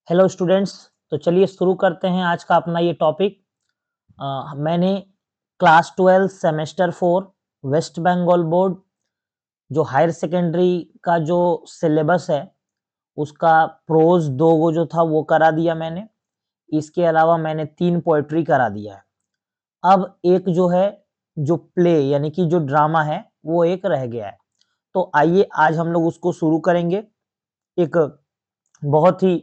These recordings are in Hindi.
Hello students. तो चलिए शुरू करते हैं आज का अपना ये टॉपिक। मैंने class 12 semester 4 West Bengal board जो हायर सेकेंडरी का जो सिलेबस है उसका प्रोज 2 गो जो था वो करा दिया मैंने। इसके अलावा मैंने 3 पोएट्री करा दिया है। अब एक जो है जो प्ले यानी कि जो ड्रामा है वो एक रह गया है। तो आइए आज हम लोग उसको शुरू करेंगे। एक बहुत ही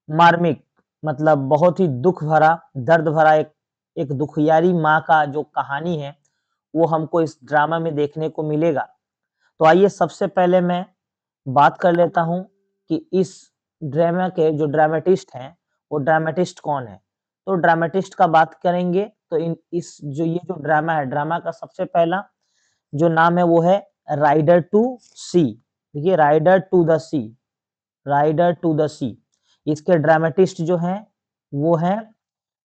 मार्मिक मतलब बहुत ही दुःख भरा, दर्द भरा एक एक दुखियारी माँ का जो कहानी है, वो हमको इस ड्रामा में देखने को मिलेगा। तो आइए सबसे पहले मैं बात कर लेता हूँ कि इस ड्रामा के जो ड्रामेटिस्ट हैं, वो ड्रामेटिस्ट कौन है? तो ड्रामेटिस्ट का बात करेंगे तो इन इस जो ये जो ड्रामा है, ड्रामा का सबसे पहला जो नाम है वो है राइडर टू सी। देखिए rider to the sea, rider to the sea. इसके ड्रामेटिस्ट जो हैं वो हैं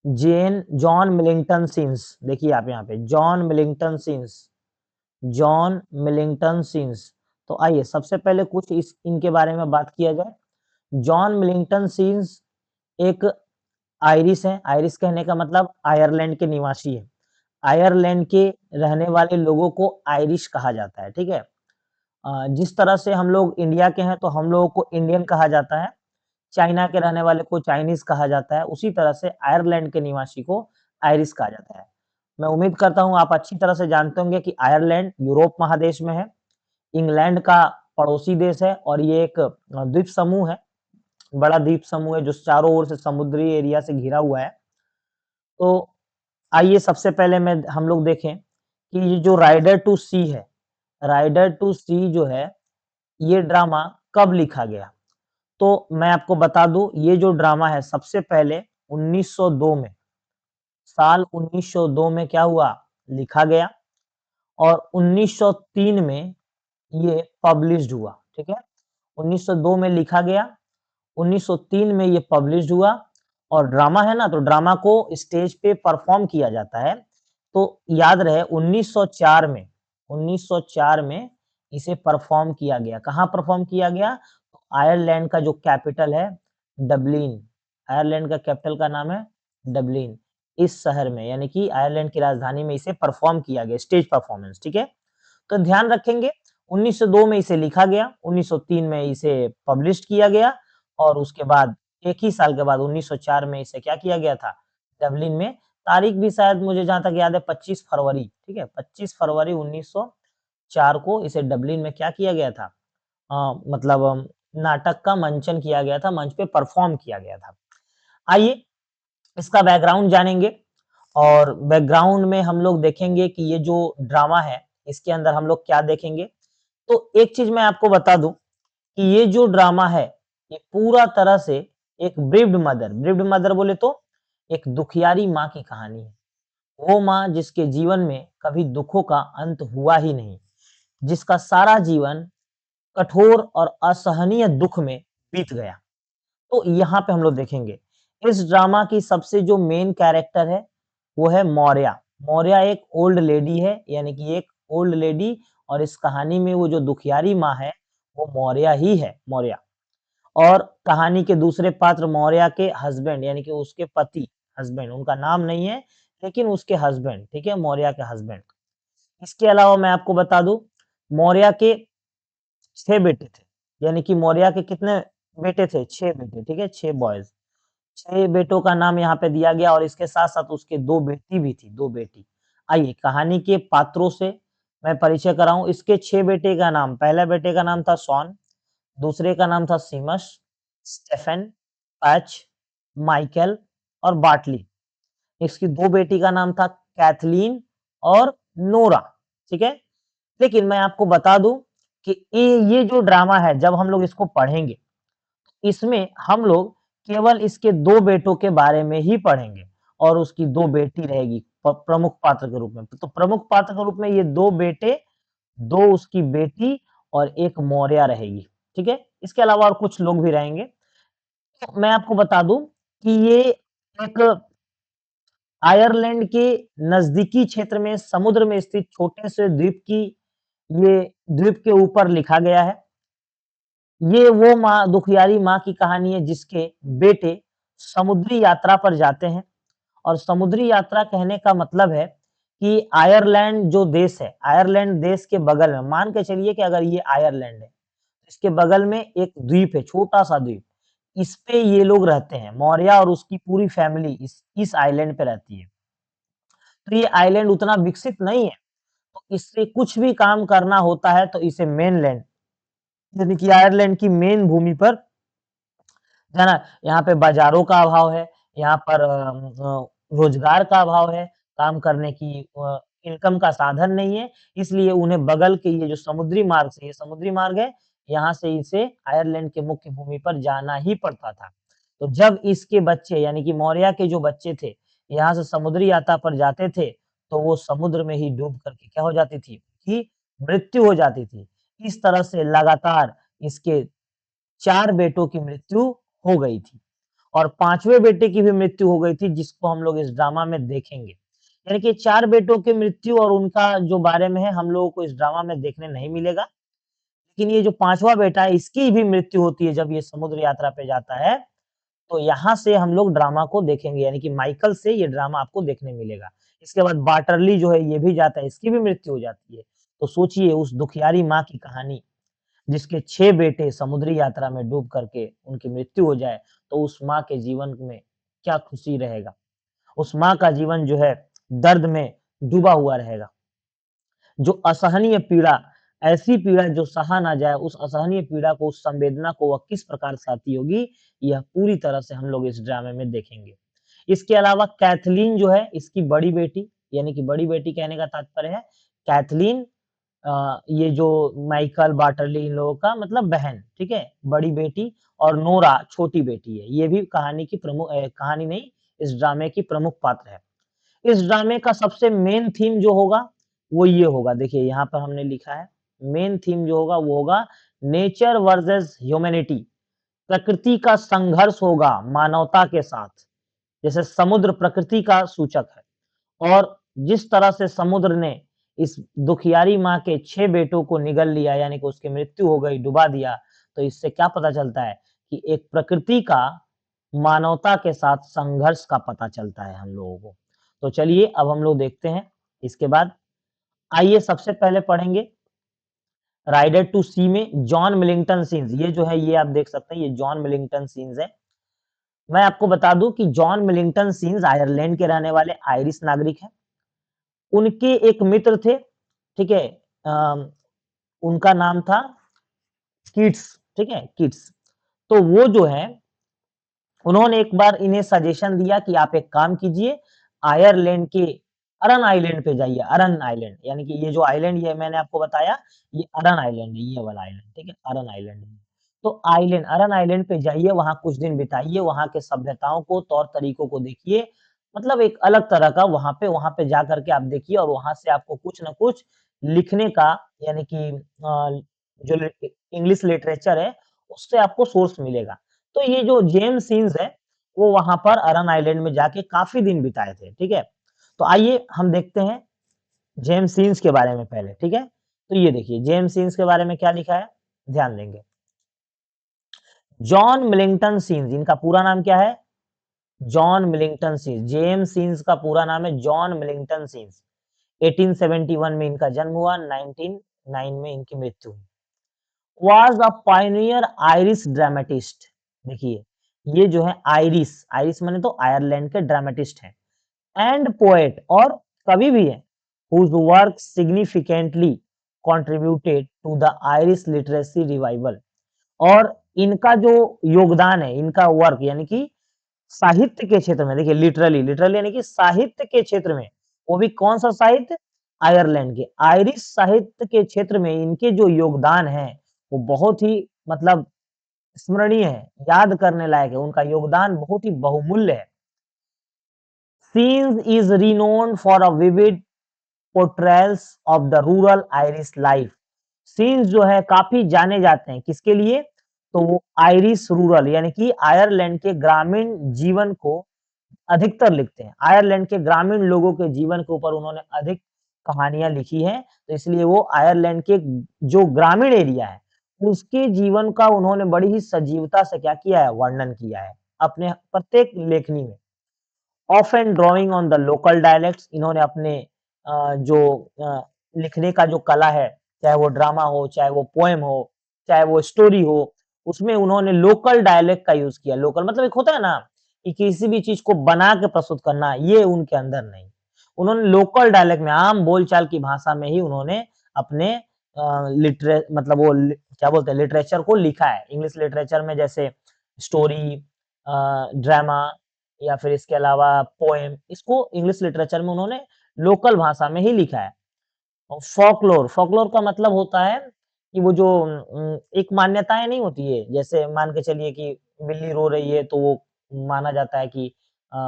जॉन मिलिंगटन सीन्स। देखिए आप यहाँ पे John Millington scenes, John Millington scenes. तो आइए सबसे पहले कुछ इस इनके बारे में बात किया जाए। जॉन मिलिंगटन सीन्स एक आयरिश है। आयरिश कहने का मतलब आयरलैंड के निवासी है। आयरलैंड के रहने वाले लोगों को आयरिश कहा जाता है, ठीक है। जिस तरह से हम लोग इंडिया के हैं तो हम लोगों को इंडियन कहा जाता है, चाइना के रहने वाले को चाइनीज कहा जाता है, उसी तरह से आयरलैंड के निवासी को आयरिश कहा जाता है। मैं उम्मीद करता हूँ आप अच्छी तरह से जानते होंगे कि आयरलैंड यूरोप महादेश में है, इंग्लैंड का पड़ोसी देश है और ये एक द्वीप समूह है, बड़ा द्वीप समूह है जो चारों ओर से समुद्री एरिया से घिरा हुआ है। तो आइए सबसे पहले मैं हम लोग देखें कि ये जो राइडर टू सी है, राइडर टू सी जो है, ये ड्रामा कब लिखा गया? तो मैं आपको बता दूं ये जो ड्रामा है सबसे पहले 1902 में, साल 1902 में क्या हुआ, लिखा गया और 1903 में ये पब्लिश्ड हुआ, ठीक है। 1902 में लिखा गया, 1903 में ये पब्लिश्ड हुआ और ड्रामा है ना, तो ड्रामा को स्टेज पे परफॉर्म किया जाता है। तो याद रहे 1904 में, 1904 में इसे परफॉर्म किया गया। कहाँ परफॉर्म किया गया? तो आयरलैंड का जो कैपिटल है डबलिन, आयरलैंड का कैपिटल का नाम है डबलिन, इस शहर में यानी कि आयरलैंड की राजधानी में इसे परफॉर्म किया गया, स्टेज परफॉर्मेंस, ठीक है। तो ध्यान रखेंगे 1902 में इसे लिखा गया, 1903 में इसे पब्लिश किया गया और उसके बाद एक ही साल के बाद 1904 में इसे क्या किया गया था, डबलिन में। तारीख भी शायद मुझे जहाँ तक याद है 25 फरवरी, ठीक है, 25 फरवरी 1904 को इसे डबलिन में क्या किया गया था, मतलब नाटक का मंचन किया गया था, मंच पे परफॉर्म किया गया था। आइए इसका बैकग्राउंड जानेंगे और बैकग्राउंड में हम लोग देखेंगे कि ये जो ड्रामा है इसके अंदर हम लोग क्या देखेंगे। तो एक चीज मैं आपको बता दूं कि ये जो ड्रामा है ये पूरा तरह से एक ब्रीड मदर बोले तो एक दुखियारी माँ की कहानी है। वो माँ जिसके जीवन में कभी दुखों का अंत हुआ ही नहीं, जिसका सारा जीवन कठोर और असहनीय दुख में बीत गया। तो यहाँ पे हम लोग देखेंगे इस ड्रामा की सबसे जो मेन कैरेक्टर है वो है मौर्या। मौर्या एक ओल्ड लेडी है, यानी कि एक ओल्ड लेडी, और इस कहानी में वो जो दुखियारी माँ है वो मौर्या ही है, मौर्या। और कहानी के दूसरे पात्र मौर्या के हस्बैंड यानी कि उसके पति, हस्बैंड, उनका नाम नहीं है लेकिन उसके हस्बैंड, ठीक है, मौर्या के हस्बैंड। इसके अलावा मैं आपको बता दूं मौर्या के 6 बेटे थे, यानी कि मौर्या के कितने बेटे थे? 6 बेटे, ठीक है, 6 बॉयज। 6 बेटों का नाम यहाँ पे दिया गया और इसके साथ-साथ उसके 2 बेटी भी थी, 2 बेटी। आइए कहानी के पात्रों से मैं परिचय कराऊँ। इसके 6 बेटे का नाम, पहले बेटे का नाम था शॉन, दूसरे का नाम था सीमस, स्टेफन, पैच, माइकेल और बार्टली। इसकी 2 बेटी का नाम था कैथलीन और नोरा, ठीक है। लेकिन मैं आपको बता दूँ कि ये जो ड्रामा है जब हम लोग इसको पढ़ेंगे, इसमें हम लोग केवल इसके 2 बेटों के बारे में ही पढ़ेंगे और उसकी 2 बेटी रहेगी प्रमुख पात्र के रूप में। तो प्रमुख पात्र के रूप में ये 2 बेटे, 2 उसकी बेटी और 1 मौर्या रहेगी, ठीक है। इसके अलावा और कुछ लोग भी रहेंगे। तो मैं आपको बता दूं कि ये एक आयरलैंड के नजदीकी क्षेत्र में समुद्र में स्थित छोटे से द्वीप की, ये द्वीप के ऊपर लिखा गया है। ये वो माँ दुखियारी माँ की कहानी है जिसके बेटे समुद्री यात्रा पर जाते हैं और समुद्री यात्रा कहने का मतलब है कि आयरलैंड जो देश है, आयरलैंड देश के बगल में मान के चलिए कि अगर ये आयरलैंड है, इसके बगल में एक द्वीप है, छोटा-सा द्वीप। इस पे ये लोग रहते हैं, मौर्य और उसकी पूरी फैमिली इस आइलैंड पे रहती है। तो ये आइलैंड उतना विकसित नहीं है, तो इससे कुछ भी काम करना होता है तो इसे मेनलैंड यानी कि आयरलैंड की मेन भूमि पर है ना? यहाँ पे बाज़ारों का अभाव है, यहाँ पर रोज़गार का अभाव है, काम करने की इनकम का साधन नहीं है, इसलिए उन्हें बगल के ये जो समुद्री मार्ग से ये समुद्री मार्ग है, यहाँ से इसे आयरलैंड के मुख्य भूमि पर जाना ही पड़ता था। तो जब इसके बच्चे यानी कि मौर्य के जो बच्चे थे, यहाँ से समुद्री यात्रा पर जाते थे, तो वो समुद्र में ही डूब करके क्या हो जाती थी? कि मृत्यु हो जाती थी। इस तरह से लगातार इसके 4 बेटों की मृत्यु हो गई थी और 5वें बेटे की भी मृत्यु हो गई थी जिसको हम लोग इस ड्रामा में देखेंगे। यानी कि 4 बेटों की मृत्यु और उनका जो बारे में है हम लोगों को इस ड्रामा में देखने नहीं मिलेगा। लेकिन ये जो 5वां बेटा है इसकी भी मृत्यु होती है जब ये समुद्र यात्रा पे जाता है, तो यहाँ से हम लोग ड्रामा को देखेंगे यानी कि माइकल से ये ड्रामा आपको देखने मिलेगा। इसके बाद बाटरली जो है ये भी जाता है, इसकी भी मृत्यु हो जाती है। तो सोचिए उस दुखियारी माँ की कहानी जिसके 6 बेटे समुद्री यात्रा में डूब करके उनकी मृत्यु हो जाए, तो उस माँ के जीवन में क्या खुशी रहेगा? उस माँ का जीवन जो है दर्द में डूबा हुआ रहेगा। जो असहनीय पीड़ा, ऐसी पीड़ा जो सहा ना जाए, उस असहनीय पीड़ा को, उस संवेदना को वह किस प्रकार सहती होगी, यह पूरी तरह से हम लोग इस ड्रामे में देखेंगे। इसके अलावा कैथलीन जो है, इसकी बड़ी बेटी, यानी कि बड़ी बेटी कहने का तात्पर्य है कैथलीन ये जो माइकल बाटरली इन लोगों का मतलब बहन, ठीक है? बड़ी बेटी और नोरा छोटी बेटी है। ये भी कहानी की कहानी नहीं, इस ड्रामे की प्रमुख पात्र है। इस ड्रामे का सबसे मेन थीम जो होगा, वो ये होगा, देखिए यहाँ पर हमने लिखा है, मेन थीम जो होगा वो होगा नेचर वर्सेस ह्यूमैनिटी प्रकृति का संघर्ष होगा मानवता के साथ। जैसे समुद्र प्रकृति का सूचक है और जिस तरह से समुद्र ने इस दुखियारी माँ के 6 बेटों को निगल लिया यानी कि उसकी मृत्यु हो गई, डुबा दिया, तो इससे क्या पता चलता है कि एक प्रकृति का मानवता के साथ संघर्ष का पता चलता है हम लोगों को। तो चलिए अब हम लोग देखते हैं इसके बाद आइए सबसे पहले पढ़ेंगे राइडर टू सी में जॉन मिलिंगटन सीन्स ये जो है ये आप देख सकते हैं ये जॉन मिलिंगटन सीन्स है। मैं आपको बता दूं कि जॉन मिलिंगटन सीन्स आयरलैंड के रहने वाले आयरिश नागरिक हैं। उनके एक मित्र थे, ठीक है? अ, उनका नाम था किट्स, ठीक है? किट्स। तो वो जो है उन्होंने एक बार इन्हें सजेशन दिया कि आप एक काम कीजिए, आयरलैंड के अरन आइलैंड पे जाइए, अरन आइलैंड यानी कि ये जो आइलैंड ये मैंने आपको बताया, ये अरन आइलैंड है, ये वाला आइलैंड, ठीक है? अरन आइलैंड है। तो आइलैंड अरन आइलैंड पे जाइए, वहाँ कुछ दिन बिताइए, वहाँ के सभ्यताओं को, तौर-तरीकों को देखिए, मतलब एक अलग तरह का वहाँ पे जा कर के आप देखिए और वहाँ से आपको कुछ न कुछ लिखने का यानी कि जो इंग्लिश लिटरेचर है, उससे आपको सोर्स मिलेगा। तो ये जो जेम्स सीन्स है, वो वहाँ पर अरन आइलैंड में जाके काफ़ी दिन बिताए थे, ठीक है? तो आइए हम देखते हैं जेम्स सीन्स के बारे में पहले, ठीक है? तो ये देखिए जेम्स सीन्स के बारे में क्या लिखा है, ध्यान देंगे। जॉन मिलिंगटन सीन्स इनका पूरा नाम क्या है? John Millington scenes, James scenes का पूरा नाम है जॉन मिलिंगटन सीन्स। 1871 में इनका जन्म हुआ, 1909 में इनकी मृत्यु हुई। Was a Pioneer Irish dramatist देखिए, ये जो है आयरिश, आयरिश माने तो आयरलैंड के ड्रामाटिस्ट हैं एंड पोएट और कवि भी हैं, whose work significantly contributed to the Irish literacy revival और इनका जो योगदान है, इनका वर्क यानी कि साहित्य के क्षेत्र में देखिए लिटरली लिटरली यानी कि साहित्य के क्षेत्र में, वो भी कौन-सा साहित्य? आयरलैंड के। आयरिश साहित्य के क्षेत्र में इनके जो योगदान हैं, वो बहुत ही मतलब स्मरणीय है, याद करने लायक है, उनका योगदान बहुत ही बहुमूल्य है। Scenes is renowned for a vivid portrayals of the rural Irish life. Scenes जो है काफ़ी जाने जाते हैं, किसके लिए? तो वो आयरिश रूरल यानी कि आयरलैंड के ग्रामीण जीवन को अधिकतर लिखते हैं। आयरलैंड के ग्रामीण लोगों के जीवन के ऊपर उन्होंने अधिक कहानियाँ लिखी हैं, तो इसलिए वो आयरलैंड के जो ग्रामीण एरिया है, उसके जीवन का उन्होंने बड़ी ही सजीवता से क्या किया है, वर्णन किया है, अपने प्रत्येक लेखनी में। Often drawing on the local dialects, इन्होंने अपने जो अ, लिखने का जो कला है, चाहे वो ड्रामा हो, चाहे वो पोएम हो, चाहे वो स्टोरी हो, उसमें उन्होंने लोकल डायलेक्ट का यूज़ किया। लोकल मतलब एक होता है ना कि किसी भी चीज़ को बना के प्रस्तुत करना, ये उनके अंदर नहीं। उन्होंने लोकल डायलेक्ट में, आम बोलचाल की भाषा में ही उन्होंने अपने लिटरे मतलब वो लि क्या बोलते हैं, लिटरेचर को लिखा है। इंग्लिश लिटरेचर में जैसे स्टोरी, ड्रामा या फिर इसके अलावा पोएम, इसको इंग्लिश लिटरेचर में उन्होंने लोकल भाषा में ही लिखा है। और फ़ोकलोर, फ़ोकलोर का मतलब होता है कि वो जो एक मान्यताएँ नहीं होती है, जैसे मान के चलिए कि बिल्ली रो रही है तो वो माना जाता है कि अ,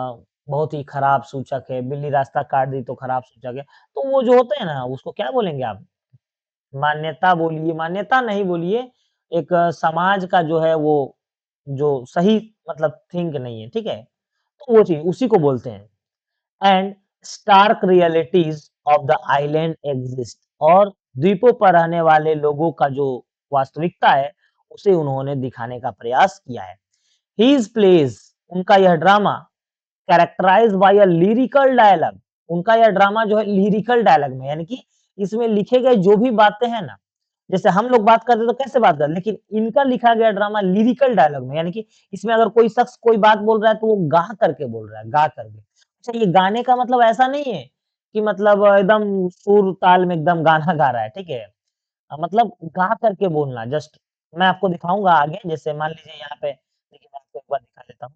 बहुत ही खराब सूचक है, बिल्ली रास्ता काट दी तो खराब सूचक है। तो वो जो होते हैं ना, उसको क्या बोलेंगे आप? मान्यता बोलिए, मान्यता नहीं बोलिए, एक समाज का जो है वो जो सही मतलब थिंक नहीं है, ठीक है? तो वो चीज़ उसी को बोलते हैं। And stark realities of the island exist, और द्वीपों पर रहने वाले लोगों का जो वास्तविकता है, उसे उन्होंने दिखाने का प्रयास किया है। हीज़ प्लेज़, उनका यह ड्रामा कैरेक्टराइज्ड बाय अ लिरिकल डायलॉग, उनका यह ड्रामा जो है लिरिकल डायलॉग में, यानी कि इसमें लिखे गए जो भी बातें हैं ना, जैसे हम लोग बात करते हैं तो कैसे बात करते हैं, लेकिन इनका लिखा गया ड्रामा लिरिकल डायलॉग में, यानी कि इसमें अगर कोई शख्स कोई बात बोल रहा है तो वो गा करके बोल रहा है, गा करके। अच्छा, ये गाने का मतलब ऐसा नहीं है कि मतलब एकदम सुर ताल में एकदम गाना गा रहा है, ठीक है? मतलब गा करके बोलना, जस्ट मैं आपको दिखाऊँगा आगे, जैसे मान लीजिए यहाँ पे देखिए, मैं आपको एक बार दिखा देता हूँ।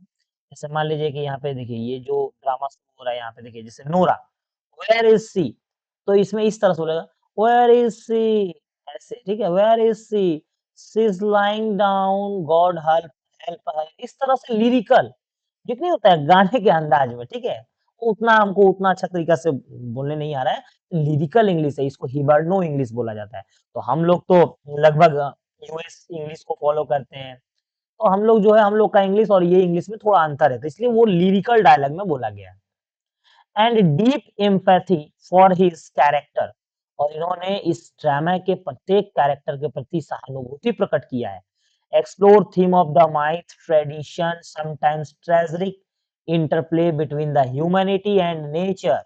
जैसे मान लीजिए कि यहाँ पे देखिए ये जो ड्रामा शुरू हो रहा है यहाँ पे देखिए, जैसे नोरा, वेयर इज़ शी? तो इसमें इस तरह से बोलेगा, वेयर इज़ शी? ऐसे, ठीक है? Where is she? She is lying down, God help help her, इस तरह से लिरिकल, जितनी होता है गाने के अंदाज में, ठीक है? उतना हमको उतना अच्छा तरीका से बोलने नहीं आ रहा है। लिरिकल इंग्लिश है, इसको हिबर्नो इंग्लिश बोला जाता है। तो हम लोग तो लगभग यूएस इंग्लिश को फ़ॉलो करते हैं। तो हम लोग जो है, हम लोग का इंग्लिश और ये इंग्लिश में थोड़ा अंतर है, तो इसलिए वो लिरिकल डायलॉग में बोला गया है। And deep empathy for his character, और इन्होंने इस ड्रामा के प्रत्येक कैरेक्टर के प्रति सहानुभूति प्रकट किया है। Explore theme of the myth tradition sometimes tragic interplay between the humanity and nature,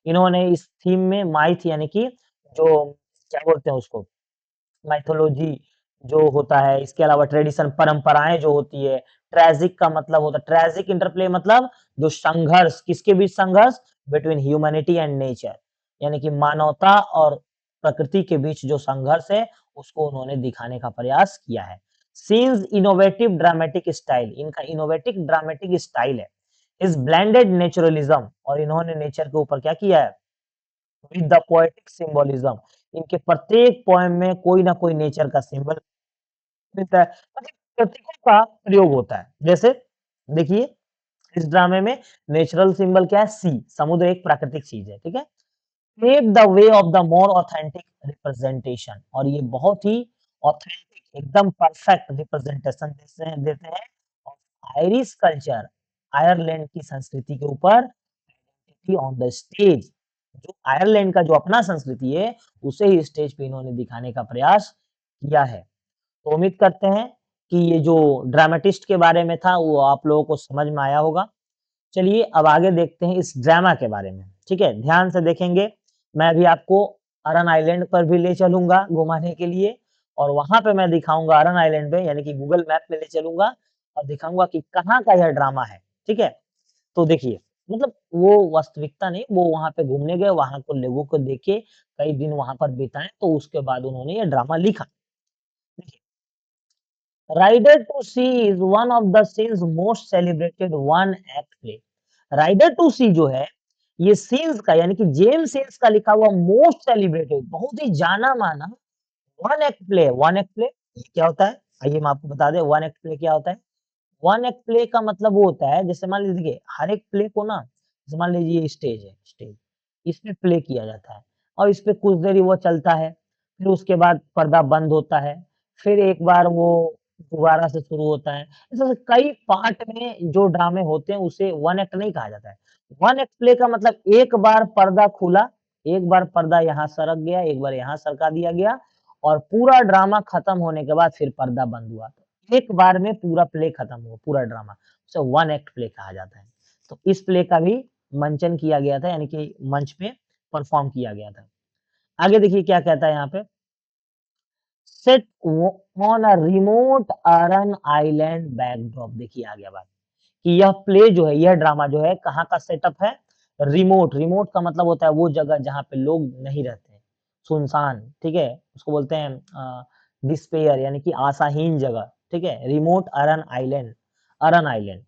इन्होंने इस थीम में माइथ यानी कि जो क्या बोलते हैं उसको, माइथोलॉजी जो होता है, इसके अलावा ट्रेडिशन परंपराएँ जो होती है, ट्रेजिक का मतलब होता है ट्रेजिक इंटरप्ले मतलब जो संघर्ष, किसके बीच संघर्ष? बिटवीन ह्यूमैनिटी एंड नेचर, यानी कि मानवता और प्रकृति के बीच जो संघर्ष है, उसको उन्होंने दिखाने का प्रयास किया है। सीन्स इनोवेटिव ड्रामेटिक स्टाइल, इनका इनोवेटिव ड्रामेटिक स्टाइल है। इस ब्लेंडेड नेचुरलिज्म, और इन्होंने नेचर के ऊपर क्या किया है? विद द पोएटिक सिंबोलिज्म, इनके प्रत्येक पोएम में कोई ना कोई नेचर का सिंबल मिलता है, मतलब प्रतीकों का प्रयोग होता है। जैसे देखिए, इस ड्रामे में नेचुरल सिंबल क्या है? सी, समुद्र एक प्राकृतिक चीज़ है, ठीक है? Pave the way of the more authentic representation, और ये बहुत ही ऑथेंटिक एकदम परफेक्ट रिप्रेजेंटेशन देते हैं ऑफ आयरिश कल्चर, आयरलैंड की संस्कृति के ऊपर ऑन द स्टेज, जो आयरलैंड का जो अपना संस्कृति है, उसे ही स्टेज पे इन्होंने दिखाने का प्रयास किया है। तो उम्मीद करते हैं कि ये जो ड्रामाटिस्ट के बारे में था, वो आप लोगों को समझ में आया होगा। चलिए अब आगे देखते हैं इस ड्रामा के बारे में, ठीक है? ध्यान से देखेंगे। मैं अभी आपको अरन आइलैंड पर भी ले चलूँगा घुमाने के लिए, और वहाँ पे मैं दिखाऊँगा अरन आइलैंड पे, यानी कि गूगल मैप पे ले चलूँगा और दिखाऊँगा कि कहाँ का यह ड्रामा है, ठीक है? तो देखिए, मतलब वो वास्तविकता नहीं, वो वहाँ पे घूमने गए, वहाँ को लोगों को देखे, कई दिन वहाँ पर बिताए, तो उसके बाद उन्होंने ये ड्रामा लिखा। देखिए, rider to sea is one of the scenes most celebrated one act play. Rider to sea जो है, ये सीन्स का यानी कि जेम्स सीन्स का लिखा हुआ मोस्ट सेलिब्रेटेड, बहुत ही जाना-माना one act play, one act play ये क्या होता है? आइए मैं आपको बता दें वन एक्ट प्ले क्या होता है? वन एक्ट प्ले का मतलब वो होता है, जैसे मान लीजिए देखिए, हर एक प्ले को ना, जैसे मान लीजिए ये स्टेज है, स्टेज, इसपे प्ले किया जाता है और इसपे कुछ देर ही वो चलता है, फिर उसके बाद पर्दा बंद होता है, फिर एक बार वो दोबारा से शुरू होता है। इस तरह से कई पार्ट में जो ड्रामे होते हैं उसे वन एक्ट नहीं कहा जाता है। वन एक्ट प्ले का मतलब एक बार पर्दा खुला, एक बार पर्दा यहाँ सरक गया, एक बार यहाँ सरका दिया गया और पूरा ड्रामा खत्म होने के बाद फिर पर्दा बंद हुआ। तो एक बार में पूरा प्ले खत्म हुआ, पूरा ड्रामा। उसे वन एक्ट प्ले कहा जाता है। तो इस प्ले का भी मंचन किया गया था, यानी कि मंच पे परफॉर्म किया गया था। आगे देखिए क्या कहता है यहाँ पे, सेट ऑन अ रिमोट अरन आइलैंड बैकड्रॉप। देखिए आ गया बात कि यह प्ले जो है, यह ड्रामा जो है कहाँ का सेटअप है, रिमोट। रिमोट का मतलब होता है वो जगह जहाँ पे लोग नहीं रहते हैं, सुनसान, ठीक है, उसको बोलते हैं डिस्पेयर, यानी कि आशाहीन जगह, ठीक है, रिमोट अरन आइलैंड, अरन island.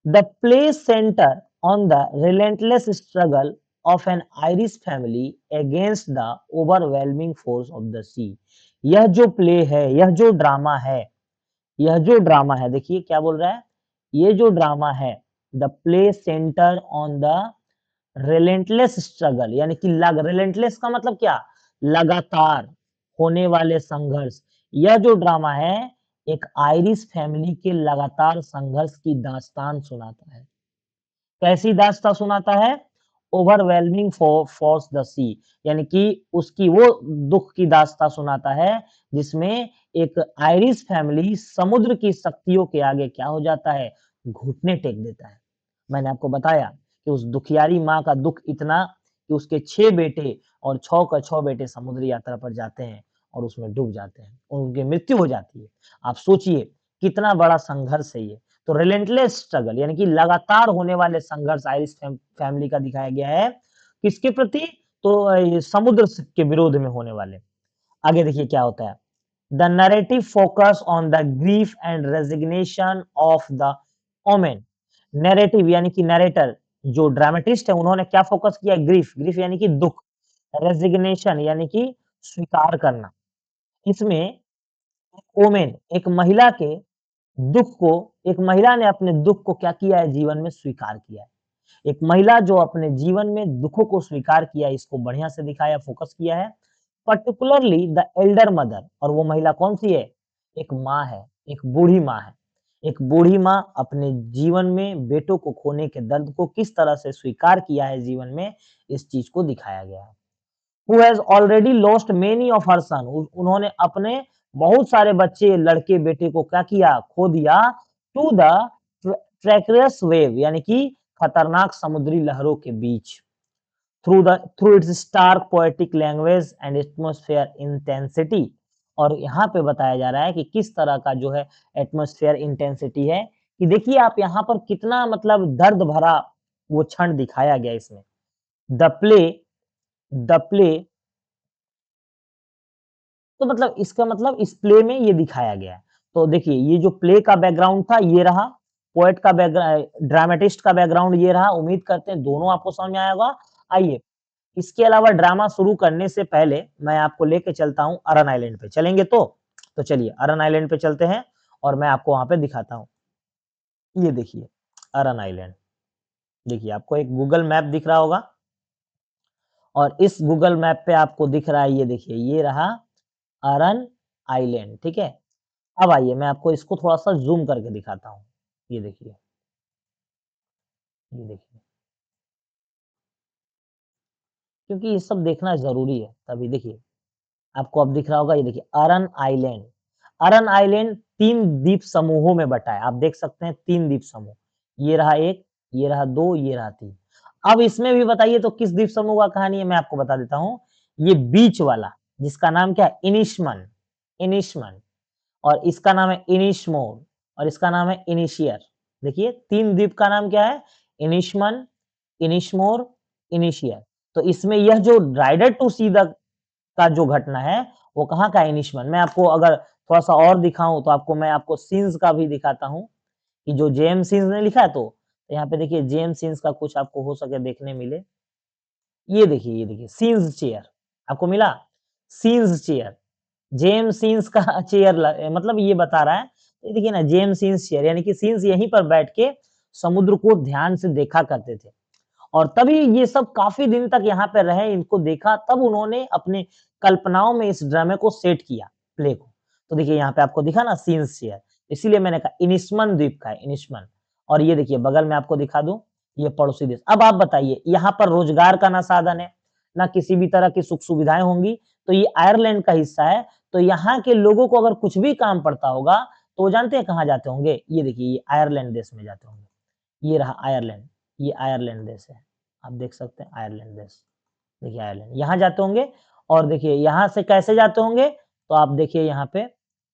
The play center on the relentless struggle of an Irish family against the overwhelming force of the sea। यह जो प्ले है, यह जो ड्रामा है, यह जो ड्रामा है, देखिए क्या बोल रहा है, ये जो ड्रामा है, the play centre on the relentless struggle, यानी कि रिलेंटलेस का मतलब क्या, लगातार होने वाले संघर्ष। यह जो ड्रामा है एक आयरिश फैमिली के लगातार संघर्ष की दास्तान सुनाता है। कैसी दास्तां सुनाता है, ओवरवेलमिंग फॉर्स द सी, यानी कि उसकी वो दुख की दास्तां सुनाता है जिसमें एक आयरिश फैमिली समुद्र की शक्तियों के आगे क्या हो जाता है, घुटने टेक देता है। मैंने आपको बताया कि उस दुखियारी माँ का दुख इतना कि उसके 6 बेटे और 6 का 6 बेटे समुद्री यात्रा पर जाते हैं और उसमें डूब जाते हैं, उनकी मृत्यु हो जाती है। आप सोचिए कितना बड़ा संघर्ष है ये। तो रिलेंटलेस स्ट्रगल, यानी कि लगातार होने वाले संघर्ष आयरिश फैमिली का दिखाया गया है। किसके प्रति, तो ये समुद्र के विरोध में होने वाले। आगे देखिए क्या होता है, the narrative focus on the grief and resignation of the women. Narrative यानी कि नैरेटर, जो ड्रामेटिस्ट है उन्होंने क्या फोकस किया, ग्रीफ, ग्रीफ यानी कि दुख, रेजिग्नेशन यानी कि स्वीकार करना। इसमें ओमेन, एक महिला के दुःख को, एक महिला ने अपने दुःख को क्या किया है, जीवन में स्वीकार किया है। एक महिला जो अपने जीवन में दुखों को स्वीकार किया, इसको बढ़िया से दिखाया, फोकस किया है। पर्टिकुलरली द एल्डर मदर, और वो महिला कौन-सी है? एक माँ है, एक बूढ़ी माँ है। एक बूढ़ी माँ अपने जीवन में बेटों को खोने के दर्द को किस तरह से स्वीकार किया है जीवन में, इस चीज़ को दिखाया गया है। who has already lost many of her son, उन्होंने अपने बहुत सारे बच्चे, लड़के बेटे को क्या किया, खो दिया, to the treacherous wave, यानी कि खतरनाक समुद्री लहरों के बीच, through its stark poetic language and atmosphere intensity। और यहाँ पे बताया जा रहा है कि किस तरह का जो है एटमॉस्फेयर इंटेंसिटी है, कि देखिए आप यहाँ पर कितना मतलब दर्द भरा वो क्षण दिखाया गया इसमें। द प्ले, द प्ले, तो मतलब इसका मतलब इस प्ले में ये दिखाया गया है। तो देखिए ये जो प्ले का बैकग्राउंड था ये रहा, पोएट का ड्रामेटिस्ट का बैकग्राउंड ये रहा। उम्मीद करते हैं दोनों आपको समझ में आया होगा। आइए, इसके अलावा ड्रामा शुरू करने से पहले मैं आपको लेके चलता हूँ अरन आइलैंड पे। चलेंगे तो चलिए अरन आइलैंड पे चलते हैं और मैं आपको वहाँ पे दिखाता हूँ। ये देखिए अरन आइलैंड, देखिए आपको एक गूगल मैप दिख रहा होगा और इस गूगल मैप पे आपको दिख रहा है, ये देखिए ये रहा अरन आइलैंड, ठीक है। अब आइए मैं आपको इसको थोड़ा-सा ज़ूम करके दिखाता हूँ। ये देखिए, ये देखिए। क्योंकि ये सब देखना ज़रूरी है, तभी देखिए, आपको अब दिख रहा होगा, ये देखिए अरन आइलैंड। अरन आइलैंड 3 द्वीप समूहों में बँटा है। आप देख सकते हैं 3 द्वीप समूह। ये रहा 1, ये रहा 2, ये रहा 3। अब इसमें भी बताइए तो किस द्वीप समूह का कहानी है, मैं आपको बता देता हूँ। ये बीच वाला, जिसका नाम क्या है? इनिशमन, इनिशमन। और इसका नाम है इनिशमोर और इसका नाम है इनिशियर। देखिए 3 द्वीप का नाम क्या है? इनिशमन, इनिशमोर, इनिशियर। तो इसमें यह जो राइडर टू सी द का जो घटना है, वो कहाँ का है? इनिशमन। मैं आपको अगर थोड़ा-सा और दिखाऊँ तो आपको मैं आपको सीन्स का भी दिखाता हूँ, कि जो जेम्स सीन्स ने लिखा है तो यहाँ पे देखिए जेम्स सीन्स का कुछ आपको हो सके देखने मिले। ये देखिए सीन्स चेयर आपको मिला? Scenes chair. जेम्स सीन्स का चेयर मतलब ये बता रहा है, ये देखिए ना जेम्स सीन्स चेयर, यानी कि सीन्स यहीं पर बैठ के समुद्र को ध्यान से देखा करते थे और तभी ये सब काफ़ी दिन तक यहाँ पे रहे, इनको देखा, तब उन्होंने अपने कल्पनाओं में इस ड्रामे को सेट किया, प्ले को। तो देखिए यहाँ पे आपको दिखा ना सीन्स चेयर, इसीलिए मैंने कहा इनिशमन द्वीप का है, इनिशमन। और ये देखिए बगल में आपको दिखा दूँ, ये पड़ोसी देश। अब आप बताइए यहाँ पर रोज़गार का ना साधन है, ना किसी भी तरह की सुख सुविधाएं होंगी। तो ये आयरलैंड का हिस्सा है। तो यहाँ के लोगों को अगर कुछ भी काम पड़ता होगा तो वो जानते हैं कहाँ जाते होंगे? ये देखिए, ये आयरलैंड देश में जाते होंगे। ये रहा आयरलैंड, ये आयरलैंड देश है। आप देख सकते हैं आयरलैंड देश, देखिए आयरलैंड, यहाँ जाते होंगे। और देखिए यहाँ से कैसे जाते होंगे? तो आप देखिए यहाँ पे,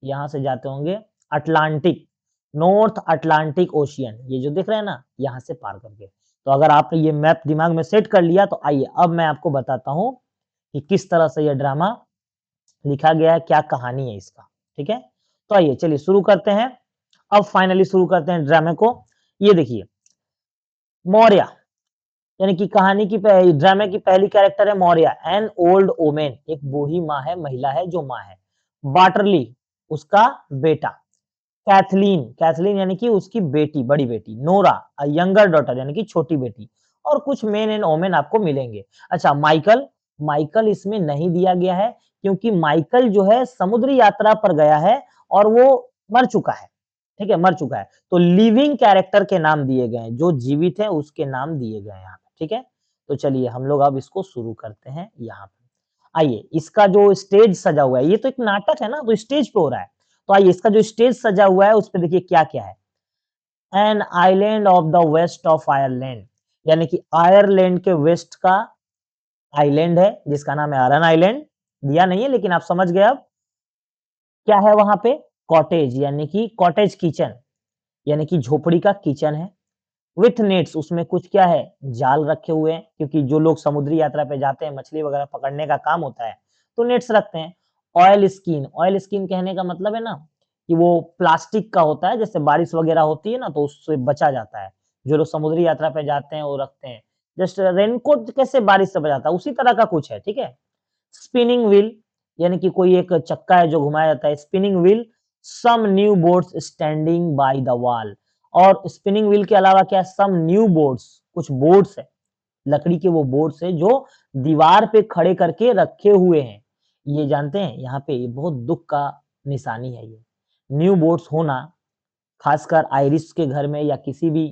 यहाँ से जाते होंगे अटलांटिक, नॉर्थ अटलांटिक ओशियन, ये जो दिख रहा है ना, यहाँ से पार करके। तो अगर आपने ये मैप दिमाग में सेट कर लिया तो आइए अब मैं आपको बताता हूँ कि किस तरह से ये ड्रामा लिखा गया है, क्या कहानी है इसका, ठीक है? तो आइए चलिए शुरू करते हैं। अब फाइनली शुरू करते हैं ड्रामे को। ये देखिए, मौर्य यानी कि कहानी की ड्रामे की पहली कैरेक्टर है मौर्य, एन ओल्ड वोमेन, एक बूढ़ी माँ है, महिला है जो माँ है। वाटरली उसका बेटा, कैथलीन, कैथलीन यानी कि उसकी बेटी, बड़ी बेटी। नोरा अ यंगर डॉटर यानी कि छोटी बेटी। और कुछ मेन एंड वोमेन आपको मिलेंगे। अच्छा माइकल, माइकल इसमें नहीं दिया गया है क्योंकि माइकल जो है समुद्री यात्रा पर गया है और वो मर चुका है, ठीक है? मर चुका है। तो लिविंग कैरेक्टर के नाम दिए गए हैं, जो जीवित है उसके नाम दिए गए हैं यहाँ पे, ठीक है? तो चलिए हम लोग अब इसको शुरू करते हैं यहाँ पे। आइए, इसका जो स्टेज सजा हुआ है, ये तो एक नाटक है ना, तो स्टेज पे हो रहा है। तो आइए इसका जो स्टेज सजा हुआ है उस पे देखिए क्या-क्या है। An island off the west of Ireland, यानी कि आयरलैंड के वेस्ट का आइलैंड है जिसका नाम है अरन आइलैंड। दिया नहीं है लेकिन आप समझ गए अब। क्या है वहाँ पे? कॉटेज यानी कि कॉटेज किचन, यानी कि झोपड़ी का किचन है। विथ नेट्स, उसमें कुछ क्या है? जाल रखे हुए हैं क्योंकि जो लोग समुद्री यात्रा पे जाते हैं मछली वगैरह पकड़ने का काम होता है तो नेट्स रखते हैं। ऑयल स्किन, ऑयल स्किन कहने का मतलब है ना कि वो प्लास्टिक का होता है, जैसे बारिश वगैरह होती है ना तो उससे बचा जाता है। जो लोग समुद्री यात्रा पे जाते हैं वो रखते हैं। जस्ट रेनकोट कैसे बारिश से बचाता है उसी तरह का कुछ है, ठीक है? स्पिनिंग व्हील यानी कि कोई एक चक्का है जो घुमाया जाता है, spinning wheel. Some new boards standing by the wall, और स्पिनिंग व्हील के अलावा क्या, सम न्यू बोट्स, कुछ बोट्स है, लकड़ी के वो बोट्स है जो दीवार पे खड़े करके रखे हुए हैं। ये जानते हैं यहाँ पे ये बहुत दुख का निशानी है ये। न्यू बोट्स होना खासकर आयरिश के घर में या किसी भी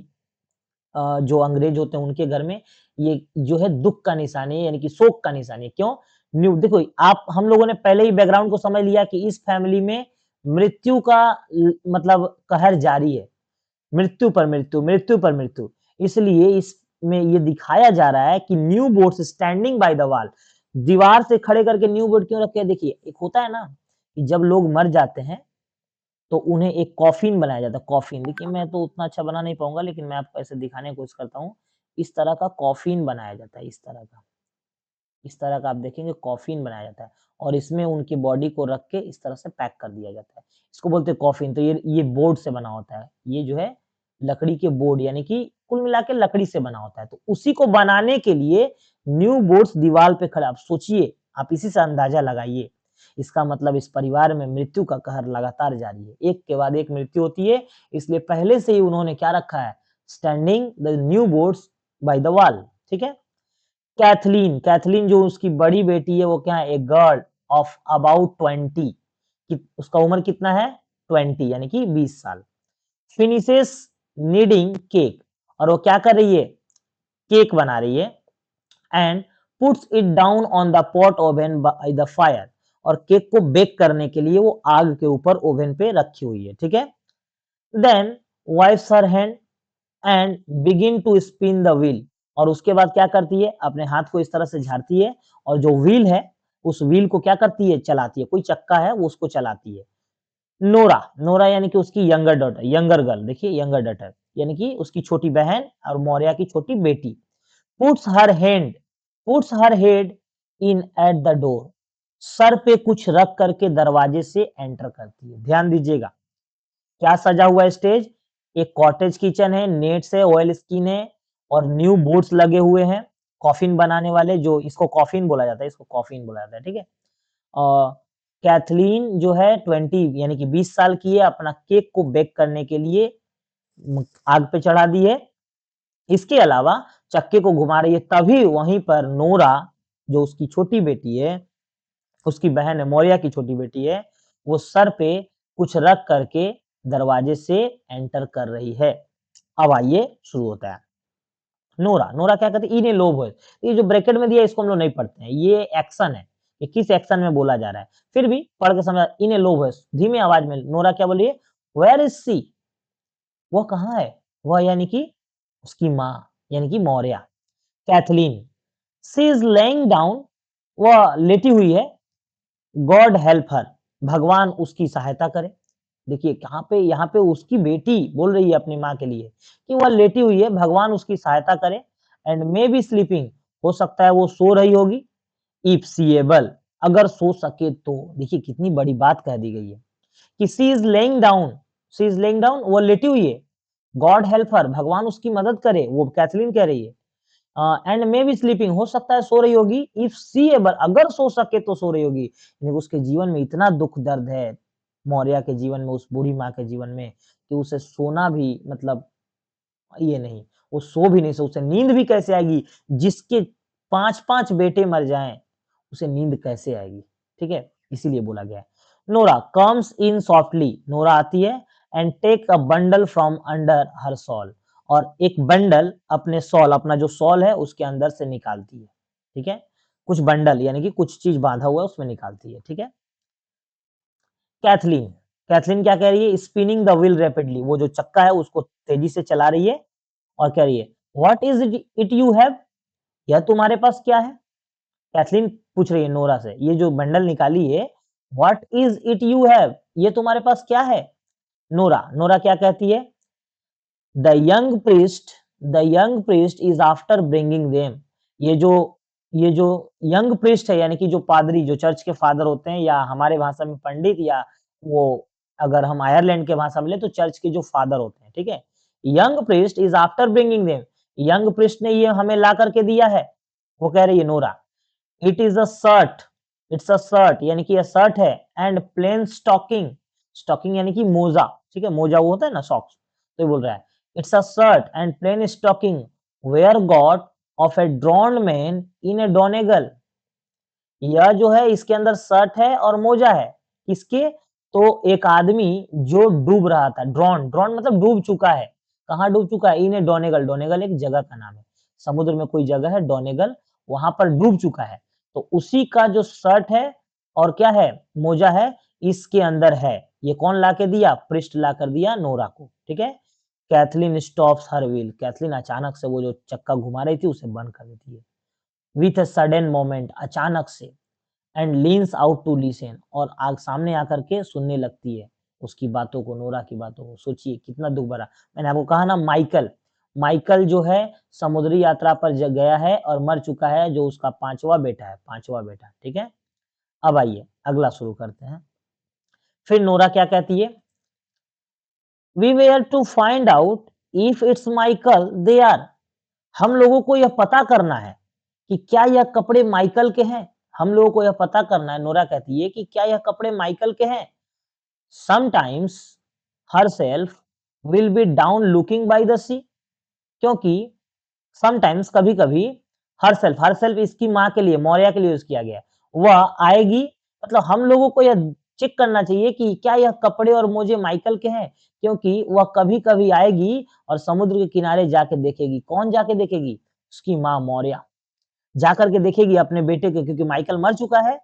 जो अंग्रेज होते हैं उनके घर में, ये जो है दुःख का निशानी है यानी कि शोक का निशानी है। क्यों? न्यू देखो, आप हम लोगों ने पहले ही बैकग्राउंड को समझ लिया कि इस फैमिली में मृत्यु का मतलब कहर जारी है। मृत्यु पर मृत्यु, मृत्यु पर मृत्यु। इसलिए इसमें ये दिखाया जा रहा है कि new boards standing by the wall, दीवार से खड़े करके न्यू बोट क्यों रखे हैं? देखिए, एक होता है ना कि जब लोग मर जाते हैं तो उन्हें एक कॉफ़िन बनाया जाता है, कॉफ़िन। देखिए मैं तो उतना अच्छा बना नहीं पाऊँगा लेकिन मैं आपको ऐसे दिखाने की कोशिश करता हूँ। इस तरह का कॉफ़िन बनाया जाता है, इस तरह का। इस तरह का आप देखेंगे कॉफ़िन बनाया जाता है और इसमें उनकी बॉडी को रख के इस तरह से पैक कर दिया जाता है। इसको बोलते हैं कॉफ़िन। तो ये बोर्ड से बना होता है। ये जो है लकड़ी के बोर्ड यानी कि कुल मिला के लकड़ी से बना होता है। तो उसी को बनाने के लिए न्यू बोट्स दीवार पे खड़ा, आप सोचिए, आप इसी से अंदाज़ा लगाइए। इसका मतलब इस परिवार में मृत्यु का कहर लगातार जारी है। एक के बाद एक मृत्यु होती है, इसलिए पहले से ही उन्होंने क्या रखा है? Standing the new boats bye the wall, ठीक है? कैथलीन, कैथलीन जो उसकी बड़ी बेटी है वो क्या है? ए गर्ल ऑफ अबाउट 20, कि उसका उम्र कितना है? 20 यानी कि 20 साल। फिनिशेस नीडिंग केक, और वो क्या कर रही है? केक बना रही है। And puts it down on the pot oven by the fire, और केक को बेक करने के लिए वो आग के ऊपर ओवन पे रखी हुई है, ठीक है? Then wipes her hand and begin to spin the wheel, और उसके बाद क्या करती है? अपने हाथ को इस तरह से झाड़ती है और जो व्हील है उस व्हील को क्या करती है? चलाती है। कोई चक्का है वो उसको चलाती है। नोरा, नोरा यानी कि उसकी यंगर डॉटर, यंगर गर्ल, देखिए यंगर डॉटर यानी कि उसकी छोटी बहन और मौर्य की छोटी बेटी। Puts her hand, puts her head in at the door, sir पे कुछ रख करके दरवाजे से एंटर करती है। ध्यान दीजिएगा क्या सजा हुआ है स्टेज? एक कॉटेज किचन है, नेट्स है, ऑयल स्किन है और न्यू बोर्ड्स लगे हुए हैं, कॉफिन बनाने वाले, जो इसको कॉफिन बोला जाता है, इसको कॉफिन बोला जाता है, ठीक है? अ, कैथलीन जो है 20 यानी कि 20 साल की है, अपना केक को बेक करने के लिए आग पे चढ़ा दी है। इसके अलावा चक्के को घुमा रही है, तभी वहीं पर नोरा जो उसकी छोटी बेटी है, उसकी बहन है, मौर्य की छोटी बेटी है, वो सर पे कुछ रख करके दरवाजे से एंटर कर रही है। अब आइए शुरू होता है। नोरा, नोरा क्या कहते हैं? इन ए लो वॉइस। ये जो ब्रैकेट में दिया है इसको हम लोग नहीं पढ़ते हैं, ये एक्शन है, ये किस एक्शन में बोला जा रहा है। फिर भी पढ़ के समझ, इन ए लो वॉइस, धीमी आवाज में नोरा क्या बोल रही है? Where is she? वो कहाँ है? वह यानी कि उसकी माँ, यानी कि Maurya. Kathleen, she is laying down, वह लेटी हुई है। गॉड हेल्प हर, भगवान उसकी सहायता करे। देखिए कहाँ पे, यहाँ पे उसकी बेटी बोल रही है अपनी माँ के लिए कि वह लेटी हुई है, भगवान उसकी सहायता करे। एंड मे बी स्लीपिंग, हो सकता है वो सो रही होगी। इफ सी एबल, अगर सो सके तो। देखिए कितनी बड़ी बात कह दी गई है कि she is laying down, she is laying down, वो लेटी हुई है। गॉड हेल्प हर, भगवान उसकी मदद करे, वो कैथलीन कह रही है। एंड मे बी स्लीपिंग, हो सकता है सो रही होगी। इफ सी एबल, अगर सो सके तो सो रही होगी। यानी उसके जीवन में इतना दुख दर्द है, मौर्या के जीवन में, उस बूढ़ी माँ के जीवन में, कि उसे सोना भी मतलब ये नहीं, वो सो भी नहीं सो, उसे नींद भी कैसे आएगी? जिसके 5-5 बेटे मर जाएँ, उसे नींद कैसे आएगी? ठीक है? इसीलिए बोला गया है। Nora comes in softly, Nora आती है and take a bundle from under her shawl, और एक बंडल अपने शॉल, अपना जो शॉल है उसके अंदर से निकालती है। ठीक है? कुछ बंडल यानी कि कुछ चीज़ बाँधा हुआ है उसमें निकालती है। ठीक है? कैथलीन, कैथलीन क्या कह रही है? स्पिनिंग द व्हील रैपिडली, वो जो चक्का है उसको तेजी से चला रही है और कह रही है, what is it you have? यह तुम्हारे पास क्या है? कैथलीन पूछ रही है नोरा से, ये जो बंडल निकाली है, what is it you have? ये तुम्हारे पास क्या है? नोरा, नोरा क्या कहती है? The young priest, the young priest is after bringing them. ये जो ये जो यंग प्रीस्ट है, यानी कि जो पादरी, जो चर्च के फादर होते हैं, या हमारे भाषा में पंडित, या वो अगर हम आयरलैंड के भाषा में ले तो चर्च के जो फादर होते हैं, ठीक है? Young priest is after bringing them, young priest ने ये हमें ला करके दिया है। वो कह रही है Nora, it is a shirt, it's a shirt यानी कि ये शर्ट है, एंड प्लेन स्टॉकिंग, स्टॉकिंग यानी कि मोजा, ठीक है? मोजा वो होता है ना, सॉक्स, तो ये बोल रहा है it's a shirt and plain stocking were got off a drowned man in a Donegal. यह जो है इसके अंदर शर्ट है और मोजा है, किसके? तो एक आदमी जो डूब रहा था, ड्रॉन, ड्रॉन मतलब डूब चुका है। कहाँ डूब चुका है? इन ए डोनेगल, डोनेगल एक जगह का नाम है, समुद्र में कोई जगह है डोनेगल, वहां पर डूब चुका है। तो उसी का जो शर्ट है और क्या है, मोजा है, इसके अंदर है। ये कौन ला के दिया? पृष्ठ ला कर दिया नोरा को। ठीक है? कैथलीन स्टॉप्स हर व्हील, कैथलीन अचानक से वो जो चक्का घुमा रही थी उसे बंद कर देती है। विथ अ सडन मोमेंट, अचानक से, and leans out to listen, और आग सामने आकर के सुनने लगती है उसकी बातों को, नोरा की बातों को। सोचिए कितना दुख भरा। मैंने आपको कहा ना, माइकल, माइकल जो है समुद्री यात्रा पर गया है और मर चुका है, जो उसका 5वां बेटा है, 5वां बेटा। ठीक है? अब आइए अगला शुरू करते हैं। फिर नोरा क्या कहती है? We were to find out if it's Michael they are. हम लोगों को यह पता करना है कि क्या यह कपड़े माइकल के हैं। हम लोगों को यह पता करना है, नोरा कहती है, कि क्या यह कपड़े माइकल के हैं। Sometimes herself will be down looking by the sea, क्योंकि समटाइम्स कभी-कभी, हरसेल्फ, हरसेल्फ इसकी माँ के लिए, मौर्या के लिए यूज़ किया गया है। वह आएगी, मतलब हम लोगों को यह चेक करना चाहिए कि क्या यह कपड़े और मोजे माइकल के हैं, क्योंकि वह कभी-कभी आएगी और समुद्र के किनारे जाके देखेगी। कौन जाके देखेगी? उसकी माँ मौर्या। जाकर के देखेगी अपने बेटे के, क्योंकि माइकल मर चुका है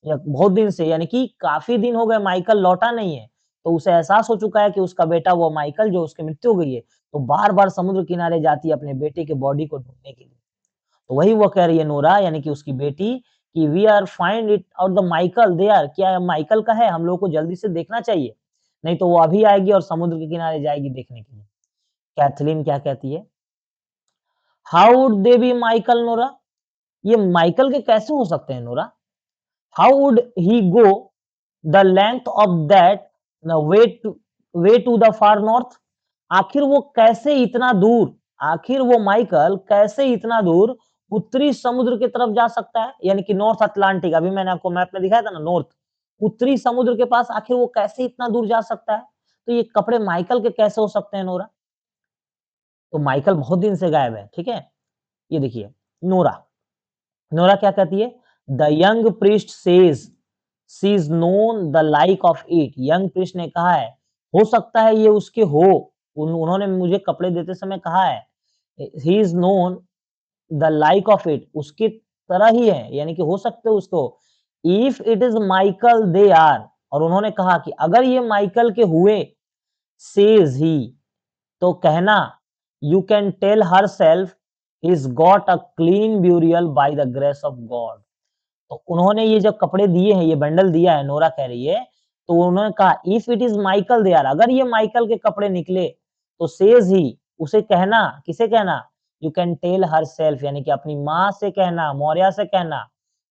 या बहुत दिन से, यानी कि काफ़ी दिन हो गए माइकल लौटा नहीं है। तो उसे एहसास हो चुका है कि उसका बेटा वो माइकल जो उसकी मृत्यु हो गई है, तो बार-बार समुद्र किनारे जाती है अपने बेटे के बॉडी को ढूँढने के लिए। तो वही वो कह रही है नोरा, यानी कि उसकी बेटी, कि we are find it out the Michael they are, क्या माइकल का है? हम लोग को जल्दी से देखना चाहिए, नहीं तो वो अभी आएगी और समुद्र के किनारे जाएगी देखने के लिए। कैथलीन क्या कहती है? How would they B Michael Nora? ये माइकल के कैसे हो सकते हैं Nora? How would he go the length of that way to the far north? आखिर वो कैसे इतना दूर, आखिर वो माइकल कैसे इतना दूर उत्तरी समुद्र की तरफ जा सकता है, यानी कि नॉर्थ अटलांटिक, अभी मैंने आपको मैप में दिखाया था ना, नॉर्थ, उत्तरी समुद्र के पास आखिर वो कैसे इतना दूर जा सकता है? तो ये कपड़े माइकल के कैसे हो सकते हैं नोरा? तो माइकल बहुत दिन से गायब है। ठीक है? ये देखिए नोरा, नोरा क्या कहती है? The young priest says she is known the like of it. Young priest ने कहा है, हो सकता है ये उसके हो, उन्होंने मुझे कपड़े देते समय कहा है he is known the like of it, उसकी तरह ही है, यानी कि हो सकते हो उसको। If it is Michael they are, और उन्होंने कहा कि अगर ये माइकल के हुए, सेज ही, तो कहना, you can tell herself is got a clean burial by the grace of God. तो उन्होंने ये जो कपड़े दिए हैं, ये बंडल दिया है, नोरा कह रही है, तो उन्होंने कहा if it is Michael they are, अगर ये माइकल के कपड़े निकले, तो सेज ही, उसे कहना, किसे कहना, you can tell herself, यानी कि अपनी माँ से कहना, मौर्या से कहना,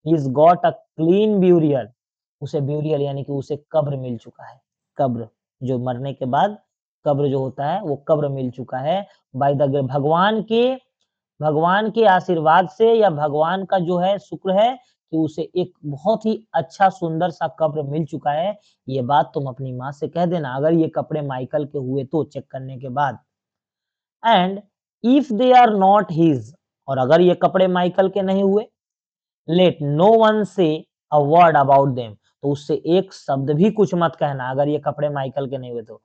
is got a clean burial, उसे ब्यूरियल यानी कि उसे कब्र मिल चुका है। कब्र, जो मरने के बाद कब्र जो होता है, वो कब्र मिल चुका है बाय द भगवान के आशीर्वाद से, या भगवान का जो है शुक्र है कि उसे एक बहुत ही अच्छा सुंदर सा कब्र मिल चुका है। ये बात तुम अपनी माँ से कह देना, अगर ये कपड़े माइकल के हुए तो चेक करने के बाद। And if they are not his, और अगर ये कपड़े माइकल के नहीं हुए, लेट नो वन से अ वर्ड अबाउट देम, तो उससे एक शब्द भी कुछ मत कहना, अगर ये कपड़े माइकल के नहीं हुए तो।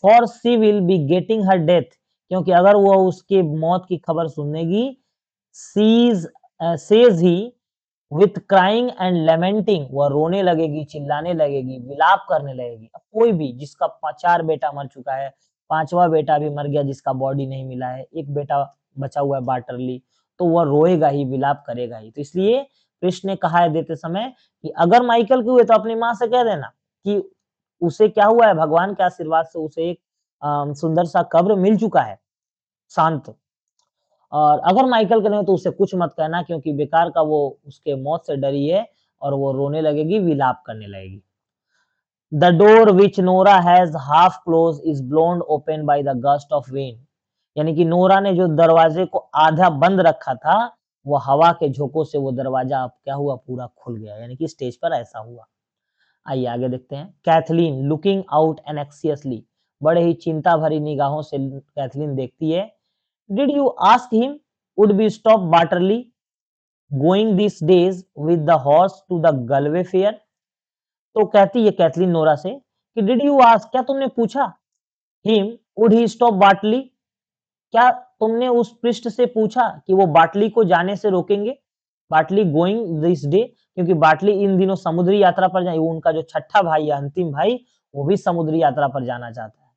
For she will be getting her death, क्योंकि अगर वो उसके मौत की खबर सुनेगी, sees says he, with crying and lamenting, वह रोने लगेगी, चिल्लाने लगेगी, विलाप करने लगेगी। अब कोई भी जिसका 4 बेटा मर चुका है, 5वां बेटा भी मर गया जिसका बॉडी नहीं मिला है, एक बेटा बचा हुआ है बार्टरली, तो वह रोएगा ही, विलाप करेगा ही। तो इसलिए कृष्ण ने कहा है देते समय कि अगर माइकल के हुए तो अपनी माँ से कह देना कि उसे क्या हुआ है, भगवान के आशीर्वाद से उसे एक सुंदर सा कब्र मिल चुका है, शांत। और अगर माइकल के नहीं हो तो उससे कुछ मत कहना, क्योंकि बेकार का वो उसके मौत से डरी है और वो रोने लगेगी, विलाप करने लगेगी। The door which Nora has half close is blown open by the gust of wind, यानी कि नोरा ने जो दरवाजे को आधा बंद रखा था, वो हवा के झोंकों से वो दरवाजा अब क्या हुआ, पूरा खुल गया, यानी कि स्टेज पर ऐसा हुआ। आइए आगे देखते हैं। कैथलीन लुकिंग आउट एनेक्सियसली, बड़े ही चिंता भरी निगाहों से कैथलीन देखती है। Did you ask him would be stop Bartley going this days with the horse to the Galway fair. तो कहती है कैथलीन नोरा से कि डिड यू आस्क, क्या तुमने पूछा, हिम वुड ही स्टॉप बाटली, क्या तुमने उस पृष्ठ से पूछा कि वो बाटली को जाने से रोकेंगे, बाटली गोइंग दिस डे, क्योंकि बाटली इन दिनों समुद्री यात्रा पर जाए, वो उनका जो छठा भाई है, अंतिम भाई, वो भी समुद्री यात्रा पर जाना चाहता है।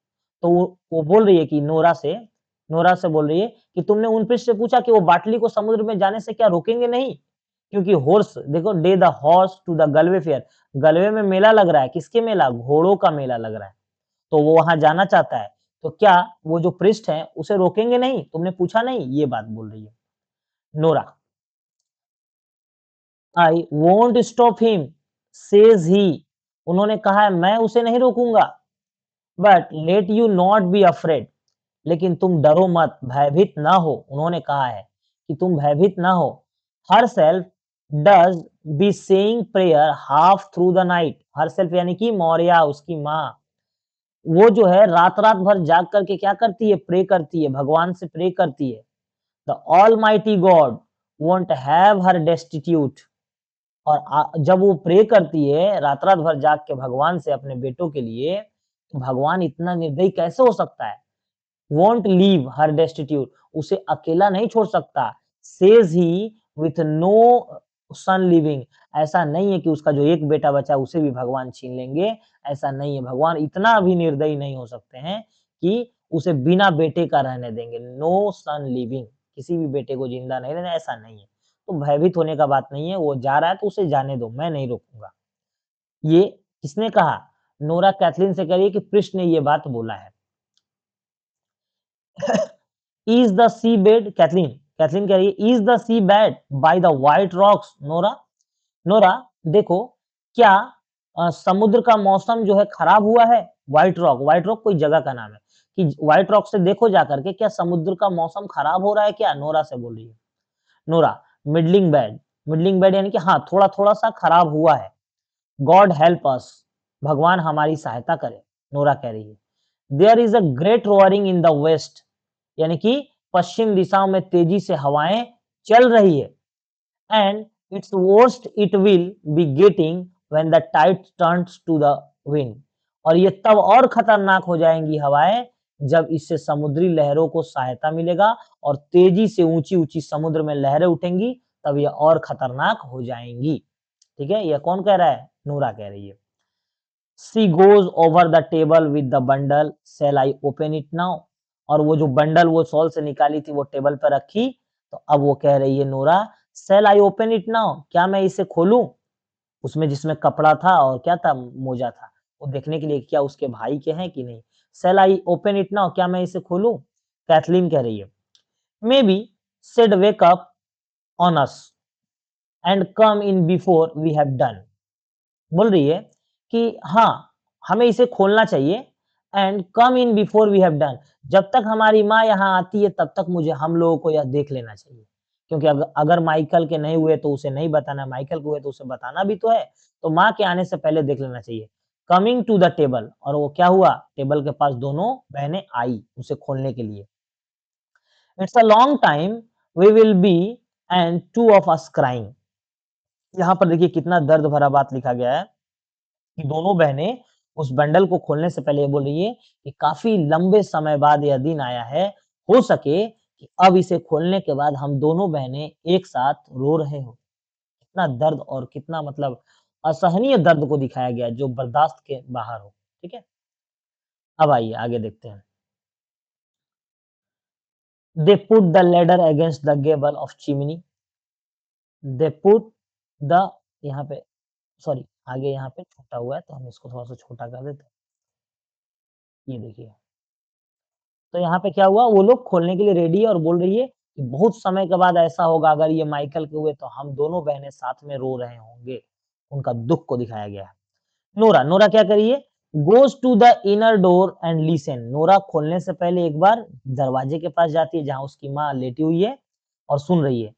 तो वो बोल रही है कि नोरा से बोल रही है कि तुमने उन पृष्ठ से पूछा कि वो बाटली को समुद्र में जाने से क्या रोकेंगे नहीं, क्योंकि हॉर्स देखो, day the horse to the Galway fair, Galway में मेला लग रहा है, किसके मेला, घोड़ों का मेला लग रहा है, तो वो वहां जाना चाहता है, तो क्या वो जो पृष्ठ है उसे रोकेंगे नहीं, तुमने पूछा नहीं, ये बात बोल रही है Nora. I won't stop him says he, उन्होंने कहा है मैं उसे नहीं रोकूंगा, but let you not be afraid, लेकिन तुम डरो मत, भयभीत ना हो, उन्होंने कहा है कि तुम भयभीत ना हो। Her self does be saying prayer half through the night, her self यानी कि मौर्या उसकी माँ, वो जो है रात रात भर जाग करके क्या करती है, प्रे करती है, भगवान से प्रे करती है। The all mighty God won't have her destitute, और जब वो प्रे करती है रात रात भर जाग के भगवान से अपने बेटों के लिए, तो भगवान इतना निर्दयी कैसे हो सकता है, वोंट लीव हर डेस्टिट्यूट, उसे अकेला नहीं छोड़ सकता, says he with no son living, ऐसा नहीं है कि उसका जो एक बेटा बचा उसे भी भगवान छीन लेंगे, ऐसा नहीं है, भगवान इतना भी निर्दयी नहीं हो सकते हैं कि उसे बिना बेटे का रहने देंगे, नो सन लिविंग, किसी भी बेटे को जिंदा नहीं रहने, ऐसा नहीं है। तो भयभीत होने का बात नहीं है, वो जा रहा है तो उसे जाने दो, मैं नहीं रोकूंगा। ये किसने कहा, नोरा कैथलीन से कह रही है कि कृष्ण ने ये बात बोला है। Is the sea bad, Cathleen कह रही है is the sea bad by the white rocks Nora, Nora देखो, क्या समुद्र का मौसम जो है खराब हुआ है, व्हाइट रॉक कोई जगह का नाम है, कि व्हाइट रॉक से देखो जाकर के क्या समुद्र का मौसम खराब हो रहा है क्या, नोरा से बोल रही है नोरा। मिडलिंग बेड यानी कि हाँ थोड़ा थोड़ा सा खराब हुआ है। गॉड हेल्प अस, भगवान हमारी सहायता करे, नोरा कह रही है। There is a great roaring in the west, यानी कि पश्चिम दिशाओं में तेजी से हवाएं चल रही है। And it's worst it will be getting when the tide turns to the wind, और ये तब और खतरनाक हो जाएंगी हवाएं जब इससे समुद्री लहरों को सहायता मिलेगा और तेजी से ऊंची-ऊंची समुद्र में लहरें उठेंगी, तब ये और खतरनाक हो जाएंगी। ठीक है, ये कौन कह रहा है? नूरा कह रही है। She goes over the table with the bundle, shall I open it now? और वो जो बंडल वो शॉल से निकाली थी वो टेबल पर रखी, तो अब वो कह रही है नूरा, शैल आई ओपन इट नाउ? क्या मैं इसे खोलूं? उसमें जिसमें कपड़ा था और क्या था? मोजा था। वो देखने के लिए क्या उसके भाई के हैं कि नहीं। Shall I open it now? क्या मैं इसे खोलूं? कैथलीन कह रही है। Maybe said wake up on us and come in before we have done. बोल रही है कि हाँ, हमें इसे खोलना चाहिए and come in before we have done. जब तक हमारी माँ यहाँ आती है तब तक मुझे हम लोगों को यह देख लेना चाहिए। क्योंकि अगर माइकल के नहीं हुए तो उसे नहीं बताना, माइकल के हुए तो उसे बताना भी तो है। तो माँ के आने से पहले देख लेना चाहिए। कमिंग टू द टेबल, और वो क्या हुआ? टेबल के पास दोनों बहनें आई उसे खोलने के लिए। It's a long time we will be and two of us crying. यहाँ पर देखिए कितना दर्द भरा बात लिखा गया है कि दोनों बहनें उस बंडल को खोलने से पहले ये बोल रही है कि काफ़ी लंबे समय बाद यह दिन आया है, हो सके कि अब इसे खोलने के बाद हम दोनों बहनें एक साथ रो रहे हों। कितना दर्द और कितना मतलब असहनीय दर्द को दिखाया गया है जो बर्दाश्त के बाहर हो, ठीक है? अब आइए आगे देखते हैं। They put the ladder against the gable of chimney. They put the, यहाँ पे सॉरी, आगे यहाँ पे छोटा हुआ है तो हम इसको थोड़ा-सा छोटा कर देते हैं। ये देखिए। तो यहाँ पे क्या हुआ? वो लोग खोलने के लिए रेडी है और बोल रही है कि बहुत समय के बाद ऐसा होगा अगर ये माइकल के हुए तो हम दोनों बहनें साथ में रो रहे होंगे। उनका दुःख को दिखाया गया है। नोरा क्या करी है? Goes to the inner door and listen. Nora खोलने से पहले एक बार दरवाजे के पास जाती है जहाँ उसकी माँ लेटी हुई है और सुन रही है।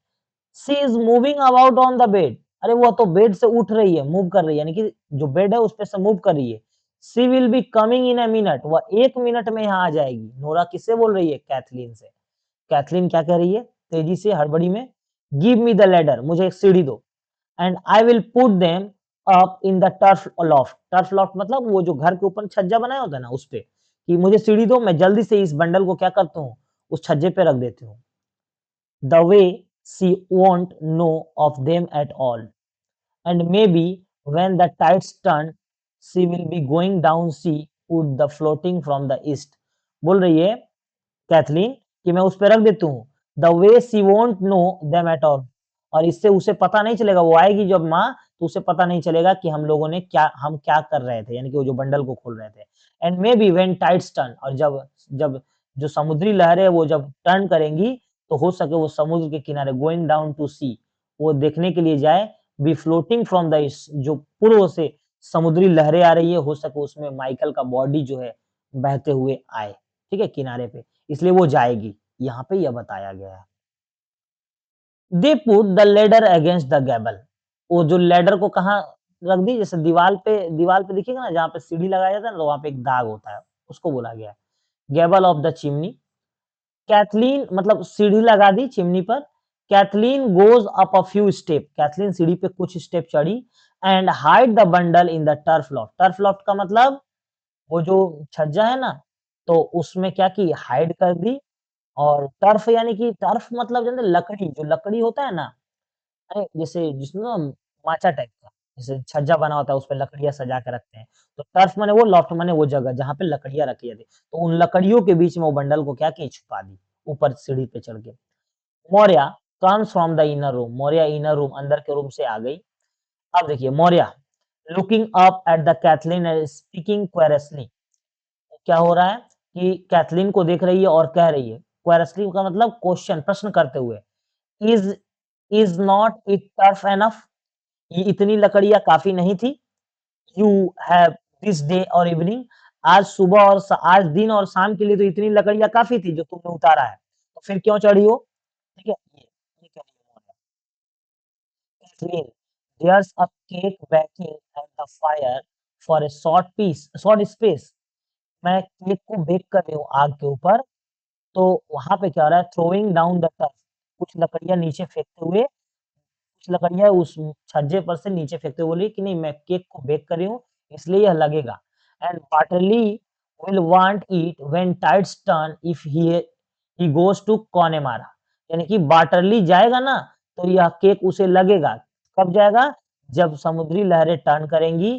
She is moving about on the bed. अरे वो तो बेड से उठ रही है, मूव कर रही है, यानी कि जो बेड है उस पे से मूव कर रही है। She will be coming in a minute. वह 1 मिनट में यहाँ आ जाएगी। नोरा किससे बोल रही है? कैथलीन से। कैथलीन क्या कह रही है? तेजी से हड़बड़ी में, गिव मी द लैडर, मुझे एक सीढ़ी दो, and I will put them up in the turf loft. Turf loft मतलब वो जो घर के ऊपर छज्जा बनाया होता है ना, उस पे, कि मुझे सीढ़ी दो, मैं जल्दी से इस बंडल को क्या करता हूँ, उस छज्जे पे रख देती हूँ। The way she won't know of them at all. And maybe when the tides turn, she will be going down sea with the floating from the east. बोल रही है कैथलीन कि मैं उस पे रख देती हूँ। The way she won't know them at all. और इससे उसे पता नहीं चलेगा, वो आएगी जब माँ तो उसे पता नहीं चलेगा कि हम क्या कर रहे थे, यानी कि वो जो बंडल को खोल रहे थे। And may be when tides turn, और जब जब जो समुद्री लहरें वो जब टर्न करेंगी तो हो सके वो समुद्र के किनारे, गोइंग डाउन टू सी, वो देखने के लिए जाए, be floating from the east, जो पूर्व से समुद्री लहरें आ रही है, हो सके उसमें माइकल का बॉडी जो है बहते हुए आए, ठीक है, किनारे पे, इसलिए वो जाएगी। यहाँ पे यह बताया गया है। They put the ladder against the gable. वो जो लेडर को कहाँ रख दी? जैसे दीवाल पे देखिएगा ना, जहाँ पे सीढ़ी लगाया जाता है ना, तो वहाँ पे एक दाग होता है, उसको बोला गया है। गैबल ऑफ द चिमनी। कैथलीन मतलब सीढ़ी लगा दी चिमनी पर। Kathleen goes up a few step. Kathleen सीढ़ी पे कुछ स्टेप चढ़ी and hide the bundle in the turf loft. Turf loft का मतलब वो जो छज्जा है ना, तो उसमें क्या की, हाइड कर दी। और टर्फ यानी कि टर्फ मतलब जो है ना लकड़ी, जो लकड़ी होता है ना, अरे जैसे जिसमें ना माचा टाइप का, जैसे छज्जा बना होता है उसपे लकड़ियाँ सजा के रखते हैं। तो टर्फ माने वो, लॉफ्ट माने वो जगह जहाँ पे लकड़ियाँ रखी जाती है। तो उन लकड़ियों के बीच में वो बंडल को क्या की, छुपा दी, ऊपर सीढ़ी पे चढ़ के। Maurya comes from the inner room. Maurya inner room, अंदर के रूम से आ गई। अब देखिए Maurya looking up at the Cathleen and speaking querulously. क्या हो रहा है कि कैथलीन को देख रही है और कह रही है, क्वेरसली का मतलब क्वेश्चन, प्रश्न करते हुए, is is not it tough enough? ये इतनी लकड़ियां काफी नहीं थी? यू हैव दिस डे और इवनिंग। आज सुबह और आज दिन और शाम के लिए तो इतनी लकड़ियां काफी थी जो तुमने उतारा है, तो फिर क्यों चढ़ी हो? ठीक है, ये कह रही है Kathleen. There's a cake baking eight the fire for a short space. मैं केक को बेक कर रही हूँ आग के ऊपर, तो वहाँ पे क्या हो रहा है, थ्रोइंग डाउन द टफ, कुछ लकड़ियाँ नीचे फेंकते हुए, कुछ लकड़ियाँ उस छज्जे पर से नीचे फेंकते हुए बोली कि नहीं मैं केक को बेक कर रही हूँ, इसलिए यह लगेगा। And Bartley will want it when tides turn if he goes to Connemara। यानी कि बार्टरली जाएगा ना तो यह केक उसे लगेगा। कब जाएगा? जब समुद्री लहरें टर्न करेंगी,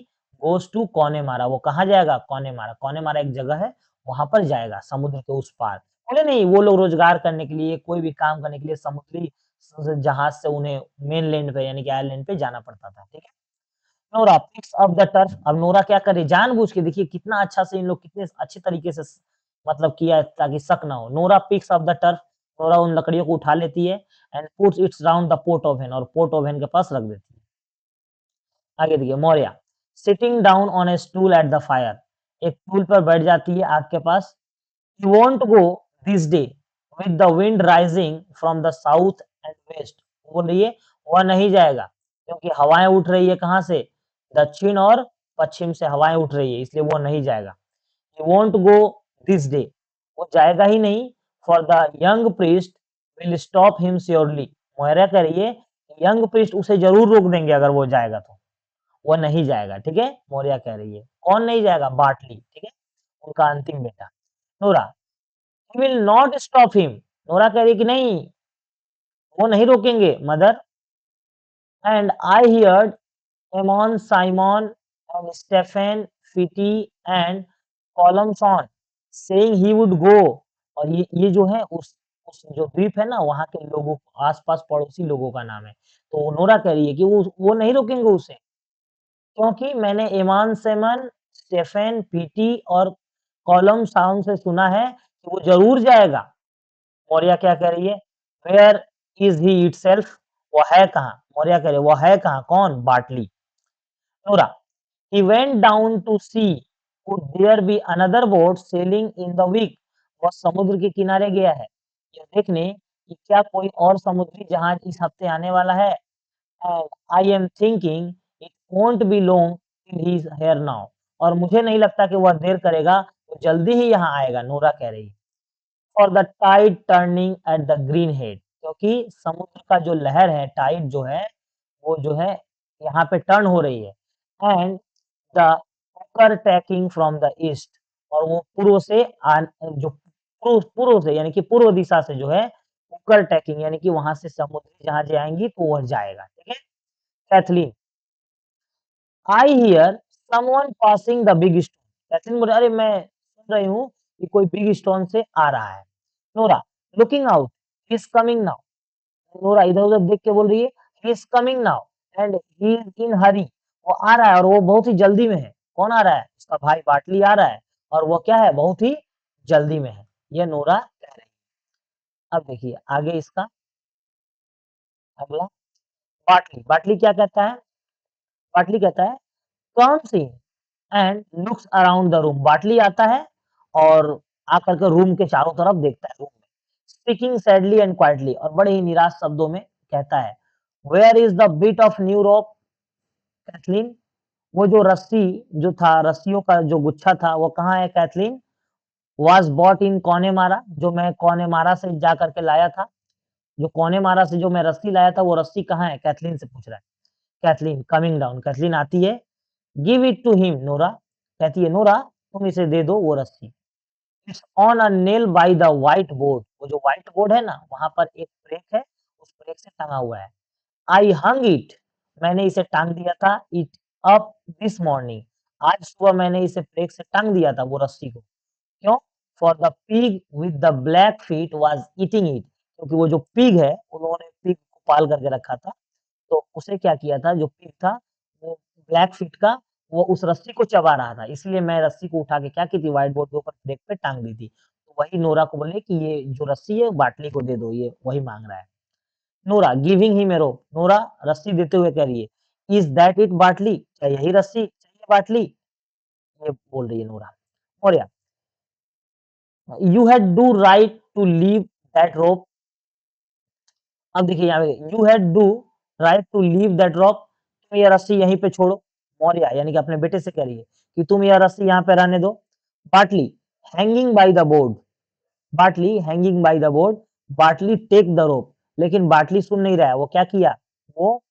goes to Connemara। वो कहाँ जाएगा? Connemara। Connemara एक जगह है, वहां पर जाएगा समुद्र के उस पार। बोले नहीं, वो लोग रोजगार करने के लिए, कोई भी काम करने के लिए समुद्री जहाज से उन्हें मेनलैंड पे यानी कि आइलैंड पे जाना पड़ता था। ठीक है। Nora picks up the turf. अब नोरा क्या करे, जानबूझ के, देखिए कितना अच्छा से इन लोग कितने अच्छे तरीके से मतलब किया है ताकि शक ना हो। Nora picks up the turf. Nora उन लकड़ियों को उठा लेती है and puts its round the pot oven, और पोर्ट ओवन के पास रख देती है। आगे देखिए, Maurya sitting down on a stool at the fire. एक टूल पर बैठ जाती है आग के पास। You won't go this day with the wind rising from the south and west. बोल रही है वह नहीं जाएगा क्योंकि हवाएं उठ रही है कहाँ से? दक्षिण और पश्चिम से हवाएं उठ रही है, इसलिए वो नहीं जाएगा। He won't go this day, वो जाएगा ही नहीं। For the young priest will stop him surely. Maurya कह रही है यंग प्रीस्ट उसे जरूर रोक देंगे अगर वो जाएगा तो। वो नहीं जाएगा। ठीक है, मौर्या कह रही है। कौन नहीं जाएगा? बाटली। ठीक है, उनका अंतिम बेटा। Nora he will not stop him. Nora कह रही है कि नहीं, वो नहीं रोकेंगे mother. And I heard Eamon Simon and Stephen Pheety and Colum Shawn saying he would go. और ये जो है उस जो द्वीप है ना वहाँ के लोगों, आस-पास पड़ोसी लोगों का नाम है। तो नोरा कह रही है कि वो नहीं रोकेंगे उसे, क्योंकि मैंने इमान सेमन, स्टेफन पीटी और कॉलम साउंड से सुना है कि वो ज़रूर जाएगा। मौर्या क्या कह रही है? Where is he itself? वो है कहाँ? मौर्या कह रही है वो है कहाँ? कौन? बाटली। Nora he went down to see could there be another boat sailing in the week। वह समुद्र के किनारे गया है यह देखने कि क्या कोई और समुद्री जहाज इस हफ्ते आने वाला है। and I am thinking it won't be long till he is here now। और मुझे नहीं लगता कि वह देर करेगा, वो जल्दी ही यहाँ आएगा। नोरा कह रही है। For the tide turning at the green head, क्योंकि समुद्र का जो लहर है, टाइड जो है वो जो है यहाँ पे टर्न हो रही है। And the cooker tacking from the east, और वो पूर्व से जो पूर्व से यानी कि पूर्व दिशा से जो है कुकर टैकिंग यानी कि वहां से समुद्री जहाजें आएंगी तो वह जाएगा। ठीक है। Kathleen I hear someone passing the big stone. Kathleen बोले अरे मैं सुन रही हूँ कि कोई बिग स्टोन से आ रहा है। Nora looking out he is coming now. Nora इधर-उधर देख के बोल रही है he is coming now and he is in hurry. वो आ रहा है और वो बहुत ही जल्दी में है। कौन आ रहा है? उसका भाई बाटली आ रहा है और वो क्या है? बहुत ही जल्दी में है। ये नोरा कह रही है। अब देखिए आगे इसका अगला, बाटली। बाटली क्या कहता है? बाटली कहता है comes in and looks around the room. बाटली आता है और आकर के रूम के चारों तरफ देखता है, रूम में। स्पीकिंग सैडली एंड क्वाइटली, और बड़े ही निराश शब्दों में कहता है where is the bit of new rope Cathleen. वो जो रस्सी जो था, रस्सियों का जो गुच्छा था वो कहाँ है कैथलीन? वाज बॉट इन कौनेमारा, जो मैं कौनेमारा से जा करके लाया था। जो कौनेमारा से जो मैं रस्सी लाया था वो रस्सी कहाँ है? कैथलीन से पूछ रहा है। कैथलीन कमिंग डाउन, कैथलीन आती है। Give it to him Nora. कहती है नोरा तुम इसे दे दो वो रस्सी। It's on a nail by the white board. वो जो व्हाइट बोर्ड है ना वहां पर एक ब्रेक है, उस ब्रेक से टंगा हुआ है। आई हंग इट, मैंने इसे टांग दिया था। इट अप दिस मॉर्निंग, आज सुबह मैंने इसे ब्रेक से टांग दिया था वो रस्सी को। क्यों? For the pig with the black feet was eating it, क्योंकि वो जो पिग है उन्होंने पिग को पाल करके रखा था, तो उसे क्या किया था, जो पिग था वो ब्लैक फीट का, वो उस रस्सी को चबा रहा था, इसलिए मैं रस्सी को उठा के क्या की थी, व्हाइट बोर्ड के ऊपर ब्रेक पे टांग दी थी। तो वही नोरा को बोले कि ये जो रस्सी है बाटली को दे दो, ये वही मांग रहा है। Nora giving him a rope. Nora रस्सी देते हुए कह रही है इज दैट इट बाटली, क्या यही रस्सी चाहिए बाटली? ये बोल रही है नोरा। और या you had do right to leave that rope. अब देखिए यहाँ पे you had do right to leave that rock, तुम ये रस्सी यहीं पे छोड़ो। मौर्या यानी कि अपने बेटे से कह रही है कि तुम यह रस्सी यहाँ पे रहने दो। बाटली हैंगिंग बाय द बोर्ड। बाटली हैंगिंग बाय द बोर्ड, बाटली टेक द रोप। लेकिन बाटली सुन नहीं रहा है, वो क्या किया, वो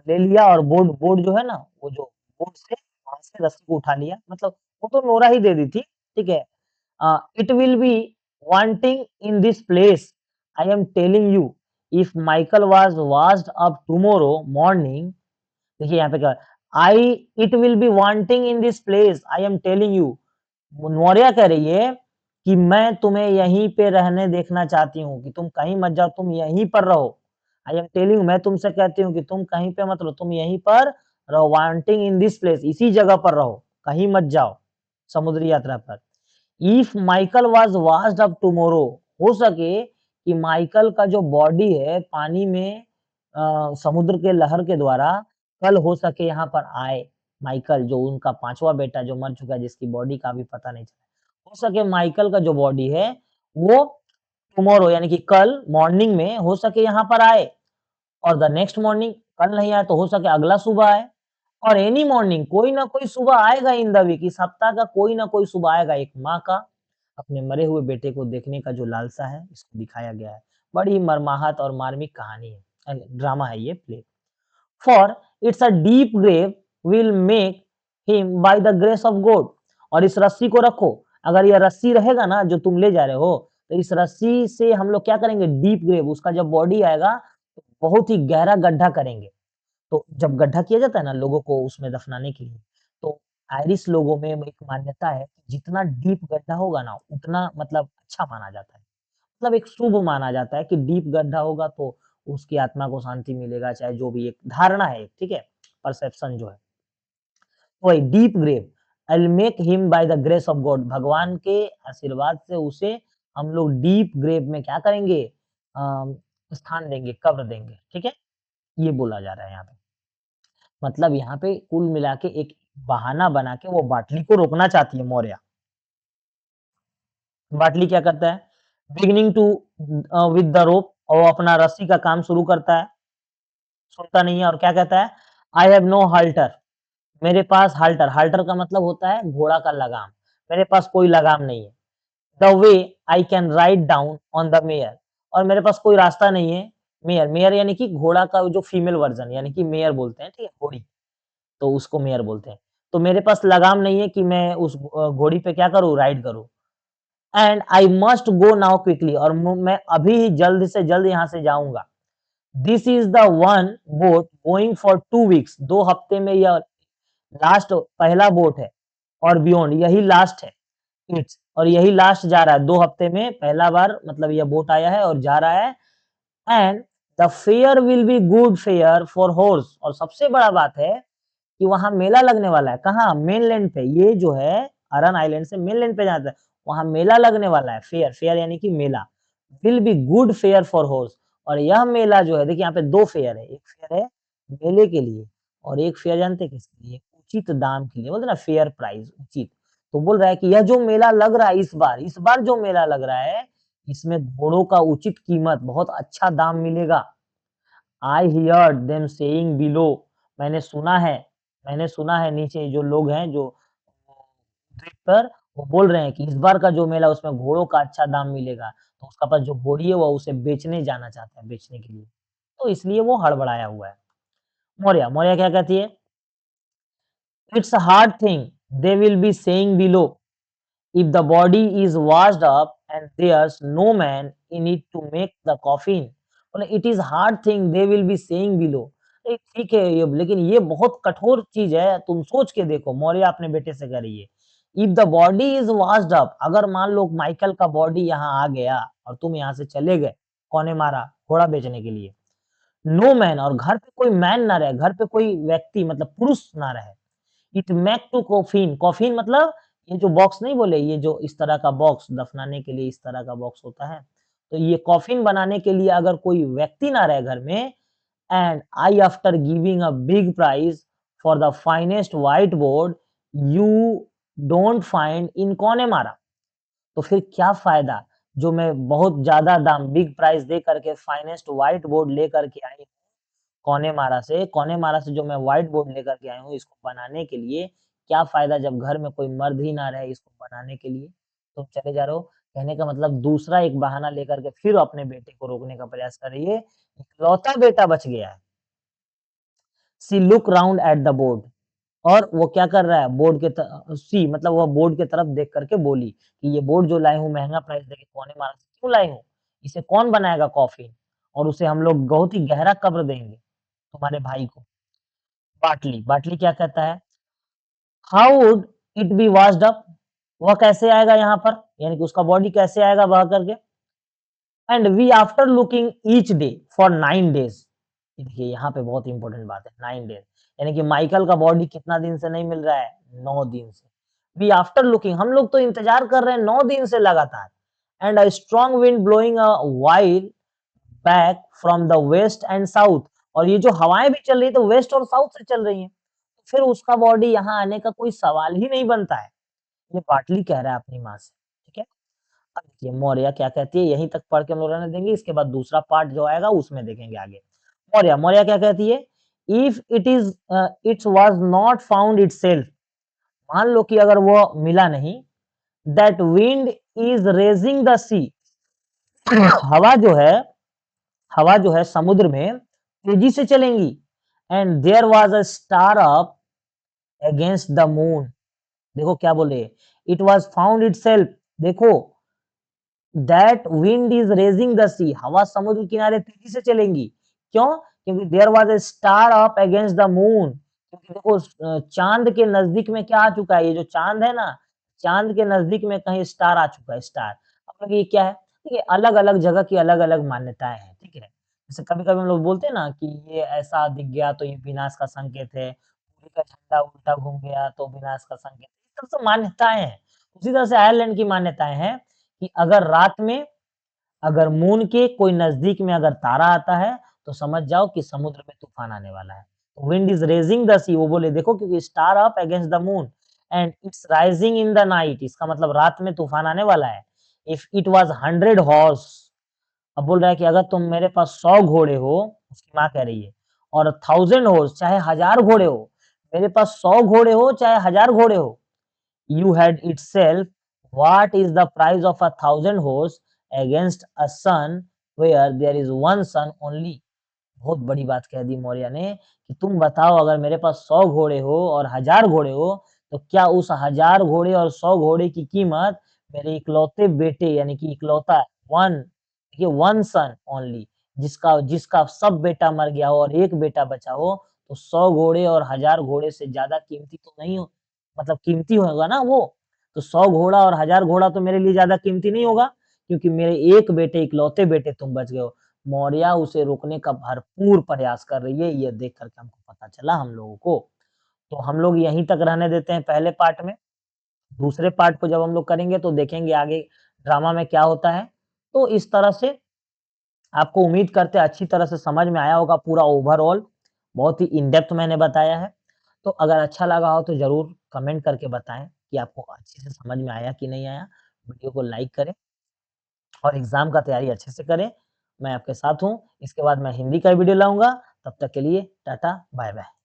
ले लिया और बोर्ड बोर्ड जो है ना वो जो बोर्ड से वहां से रस्सी को उठा लिया। मतलब वो तो नोरा ही दे दी थी, ठीक है। It will be wanting in this place. I am telling you, if Michael was washed up tomorrow morning, देखिए यहाँ पे क्या I it will be wanting in this place I am telling you Maurya कह रही है कि मैं तुम्हें यहीं पे रहने देखना चाहती हूँ कि तुम कहीं मत जाओ तुम यहीं पर रहो आई एम टेलिंग मैं तुमसे कहती हूँ कि तुम कहीं पे मत रहो तुम यहीं पर रहो वांटिंग इन दिस प्लेस इसी जगह पर रहो कहीं मत जाओ समुद्री यात्रा पर if Michael was washed up tomorrow हो सके कि माइकल का जो बॉडी है पानी में समुद्र के लहर के द्वारा कल हो सके यहाँ पर आए माइकल जो उनका पांचवा बेटा जो मर चुका है जिसकी बॉडी का भी पता नहीं चला हो सके माइकल का जो बॉडी है वो टुमारो यानी कि कल मॉर्निंग में हो सके यहाँ पर आए और द नेक्स्ट मॉर्निंग कल नहीं आए तो हो सके अगला सुबह आए और एनी मॉर्निंग कोई ना कोई सुबह आएगा इन द वीक इस सप्ताह का कोई ना कोई सुबह आएगा एक माँ का अपने मरे हुए बेटे को देखने का जो लालसा है इसको दिखाया गया है बड़ी मर्माहत और मार्मिक कहानी है ड्रामा है ये play for it's a deep grave will make him by the grace of God और इस रस्सी को रखो अगर यह रस्सी रहेगा ना जो तुम ले जा रहे हो तो इस रस्सी से हम लोग क्या करेंगे डीप ग्रेव उसका जब बॉडी आएगा तो बहुत ही गहरा गड्ढा करेंगे तो जब गड्ढा किया जाता है ना लोगों को उसमें दफनाने के लिए, तो आयरिश लोगों में एक मान्यता है कि जितना डीप गड्ढा होगा ना उतना मतलब अच्छा माना जाता है। मतलब एक शुभ माना जाता है कि डीप गड्ढा होगा तो उसकी आत्मा को शांति मिलेगा, चाहे जो भी एक धारणा है, ठीक है? परसेप्शन जो है। वही deep grave I will make him by the grace of God भगवान के आशीर्वाद से उसे हम लोग डीप ग्रेव में क्या करेंगे? स्थान देंगे, कब्र देंगे, ठीक है? ये बोला जा रहा है यहाँ पे। मतलब यहाँ पे कुल मिला के एक बहाना बना के वो बाटली को रोकना चाहती है मौर्य। बाटली क्या करता है? Beginning to with the rope और वो अपना रस्सी का काम शुरू करता है, सुनता नहीं है और क्या कहता है? आई हैव नो हाल्टर मेरे पास हाल्टर हाल्टर का मतलब होता है घोड़ा का लगाम, मेरे पास कोई लगाम नहीं है। The way I can write down on the mayor और मेरे पास कोई रास्ता नहीं है। मेयर मेयर यानी कि घोड़ा का जो फीमेल वर्जन यानी कि मेयर बोलते हैं, ठीक है? घोड़ी। तो उसको मेयर बोलते हैं। तो मेरे पास लगाम नहीं है कि मैं उस घोड़ी पे क्या करूँ राइड करूँ। And I must go now quickly और मैं अभी जल्द से जल्द यहाँ से जाऊँगा। This is the one boat going for 2 weeks 2 हफ्ते में यह लास्ट पहला बोट है और बियॉन्ड यही लास्ट है। इट्स और यही लास्ट जा रहा है 2 हफ्ते में पहला बार मतलब यह बोट आया है और जा रहा है and the fair will be good fair for horse और सबसे बड़ा बात है कि वहाँ मेला लगने वाला है। कहाँ? मेनलैंड पे। ये जो है अरन आइलैंड से मेनलैंड पे जाता है। वहाँ मेला लगने वाला है। फेयर, फेयर यानी कि मेला। Will be good fair for horse और यह मेला जो है देखिए यहाँ पे 2 फेयर है। एक फेयर है मेले के लिए और एक फेयर जानते हैं किसके लिए? उचित दाम के लिए। बोलते हैं ना फेयर प्राइस उचित। तो बोल रहा है कि यह जो मेला लग रहा है इस बार जो मेला लग रहा है, इसमें घोड़ों का उचित कीमत, बहुत अच्छा दाम मिलेगा। आई हियर्ड देम सेइंग बिलो मैंने सुना है नीचे जो लोग हैं जो ट्रिप पर वो बोल रहे हैं कि इस बार का जो मेला उसमें घोड़ों का अच्छा दाम मिलेगा। तो उसका पास जो घोड़ी है वो उसे बेचने जाना चाहता है बेचने के लिए। तो इसलिए वो हड़बड़ाया हुआ है। मौर्य क्या कहती है? It's a hard thing they will be saying below if the body is washed up and there's no man in it to make the coffin बोले it is hard thing they will be saying below ठीक है ये लेकिन ये बहुत कठोर चीज है तुम सोच के देखो मौर्य अपने बेटे से कह रही है if the body is washed up अगर मान लो माइकल का बॉडी यहाँ आ गया और तुम यहाँ से चले गए कौने मारा घोड़ा बेचने के लिए नो मैन और घर पे कोई मैन ना रहे घर पे कोई व्यक्ति मतलब पुरुष ना रहे it make two coffin coffin मतलब ये जो बॉक्स नहीं बोले ये जो इस तरह का बॉक्स दफनाने के लिए इस तरह का बॉक्स होता है तो ये कॉफिन बनाने के लिए अगर कोई व्यक्ति ना रहे घर में and I after giving a big price for the finest white board you don't find in कौन है मारा तो फिर क्या फायदा जो मैं बहुत ज्यादा दाम बिग प्राइस दे करके फाइनेस्ट व्हाइट बोर्ड लेकर के आई कौने मारा से जो मैं व्हाइट बोर्ड लेकर के आया हूँ इसको बनाने के लिए, क्या फ़ायदा जब घर में कोई मर्द ही ना रहे इसको बनाने के लिए, तुम चले जा रहे हो। कहने का मतलब दूसरा एक बहाना लेकर के फिर अपने बेटे को रोकने का प्रयास कर रही है। इकलौता बेटा बच गया है। She look round at the board और वो क्या कर रहा है, बोर्ड के सी मतलब वह बोर्ड की तरफ देख करके बोली कि ये बोर्ड जो लाए हूँ महँगा प्राइस देके कोने मार्ग से क्यों लाई हूँ? इसे कौन बनाएगा कॉफ़ी? और उसे हम लोग बहुत ही गहरा कब्र देंगे, तुम्हारे भाई को। बाटली, बाटली क्या कहता है? How would it be washed up? वह कैसे आएगा यहाँ पर? यानी कि उसका बॉडी कैसे आएगा बह करके? And we after looking each day for 9 days. देखिए यहाँ पे बहुत इंपॉर्टेंट बात है 9 डेज़ यानी कि माइकल का बॉडी कितना दिन से नहीं मिल रहा है? 9 दिन से। वी आफ्टर लुकिंग हम लोग तो इंतज़ार कर रहे हैं 9 दिन से लगातार। And a strong wind blowing a while back from the west and south और ये जो हवाएँ भी चल रही है तो वेस्ट और साउथ से चल रही हैं। फिर उसका बॉडी यहाँ आने का कोई सवाल ही नहीं बनता है। ये बाटली कह रहा है अपनी माँ से, ठीक है? अब देखिए मौर्य क्या कहती है यहीं तक पढ़ के हम लोग रहने देंगे इसके बाद दूसरा पार्ट जो आएगा उसमें देखेंगे आगे। मौर्य, मौर्य क्या कहती है? If it is it was not found itself मान लो कि अगर वो मिला नहीं that wind is raging the sea हवा जो है हवा जो है समुद्र में तेजी से चलेंगी and there was a star up against the moon देखो क्या बोले इट वाज फाउंड इटसेल्फ देखो that wind is raging the sea हवा समुद्र किनारे तेजी से चलेंगी क्यों क्योंकि there was a star up against the moon क्योंकि देखो चांद के नजदीक में क्या आ चुका है ये जो चांद है ना चांद के नजदीक में कहीं स्टार आ चुका है स्टार अब लगे ये क्या है देखिए अलग अलग जगह की अलग अलग मान्यताएं हैं ठीक है जैसे कभी कभी हम लोग बोलते हैं ना कि ये ऐसा दिख गया तो ये विनाश का संकेत है सूर्य का झंडा उल्टा घूम गया तो विनाश का संकेत है ये सब तो मान्यताएं हैं उसी तरह से आयरलैंड की मान्यताएं हैं कि अगर रात में अगर मून के कोई नजदीक में अगर तारा आता है, तो समझ जाओ कि समुद्र में तूफान आने वाला है। विंड इज रेजिंग द सी वो बोले देखो क्योंकि star up against the moon and it's rising in the night इसका मतलब रात में तूफान आने वाला है। इफ इट वाज 100 हॉर्स अब बोल रहा है कि अगर तुम मेरे पास 100 घोड़े हो, उसकी माँ कह रही है और 1000 हॉर्स चाहे 1000 घोड़े हो, मेरे पास 100 घोड़े हो चाहे 1000 घोड़े हो, you had itself what is the price of 1,000 horse against a sun where there is one sun only बहुत बड़ी बात कह दी मौर्य ने कि तुम बताओ अगर मेरे पास 100 घोड़े हो और 1000 घोड़े हो तो क्या उस 1000 घोड़े और 100 घोड़े की कीमत मेरे इकलौते बेटे यानी कि इकलौता वन देखिए वन सन ओनली जिसका जिसका सब बेटा मर गया हो और एक बेटा बचा हो तो 100 घोड़े और 1000 घोड़े से ज्यादा कीमती तो नहीं हो मतलब कीमती होगा ना वो तो 100 घोड़ा और 1000 घोड़ा तो मेरे लिए ज्यादा कीमती नहीं होगा क्योंकि मेरे एक बेटे इकलौते बेटे तुम बच गए हो मौर्य उसे रोकने का भरपूर प्रयास कर रही है, ये देख कर के हमको पता चला हम लोगों को। तो हम लोग यहीं तक रहने देते हैं पहले पार्ट में, दूसरे पार्ट को जब हम लोग करेंगे तो देखेंगे आगे ड्रामा में क्या होता है। तो इस तरह से आपको उम्मीद करते हैं अच्छी तरह से समझ में आया होगा पूरा ओवरऑल, बहुत ही इन डेप्थ मैंने बताया है। तो अगर अच्छा लगा हो तो ज़रूर कमेंट करके बताएँ कि आपको अच्छे से समझ में आया कि नहीं आया। वीडियो को लाइक करें और एग्ज़ाम का तैयारी अच्छे से करें। मैं आपके साथ हूँ, इसके बाद मैं हिंदी का वीडियो लाऊँगा, तब तक के लिए टाटा, बाय-बाय।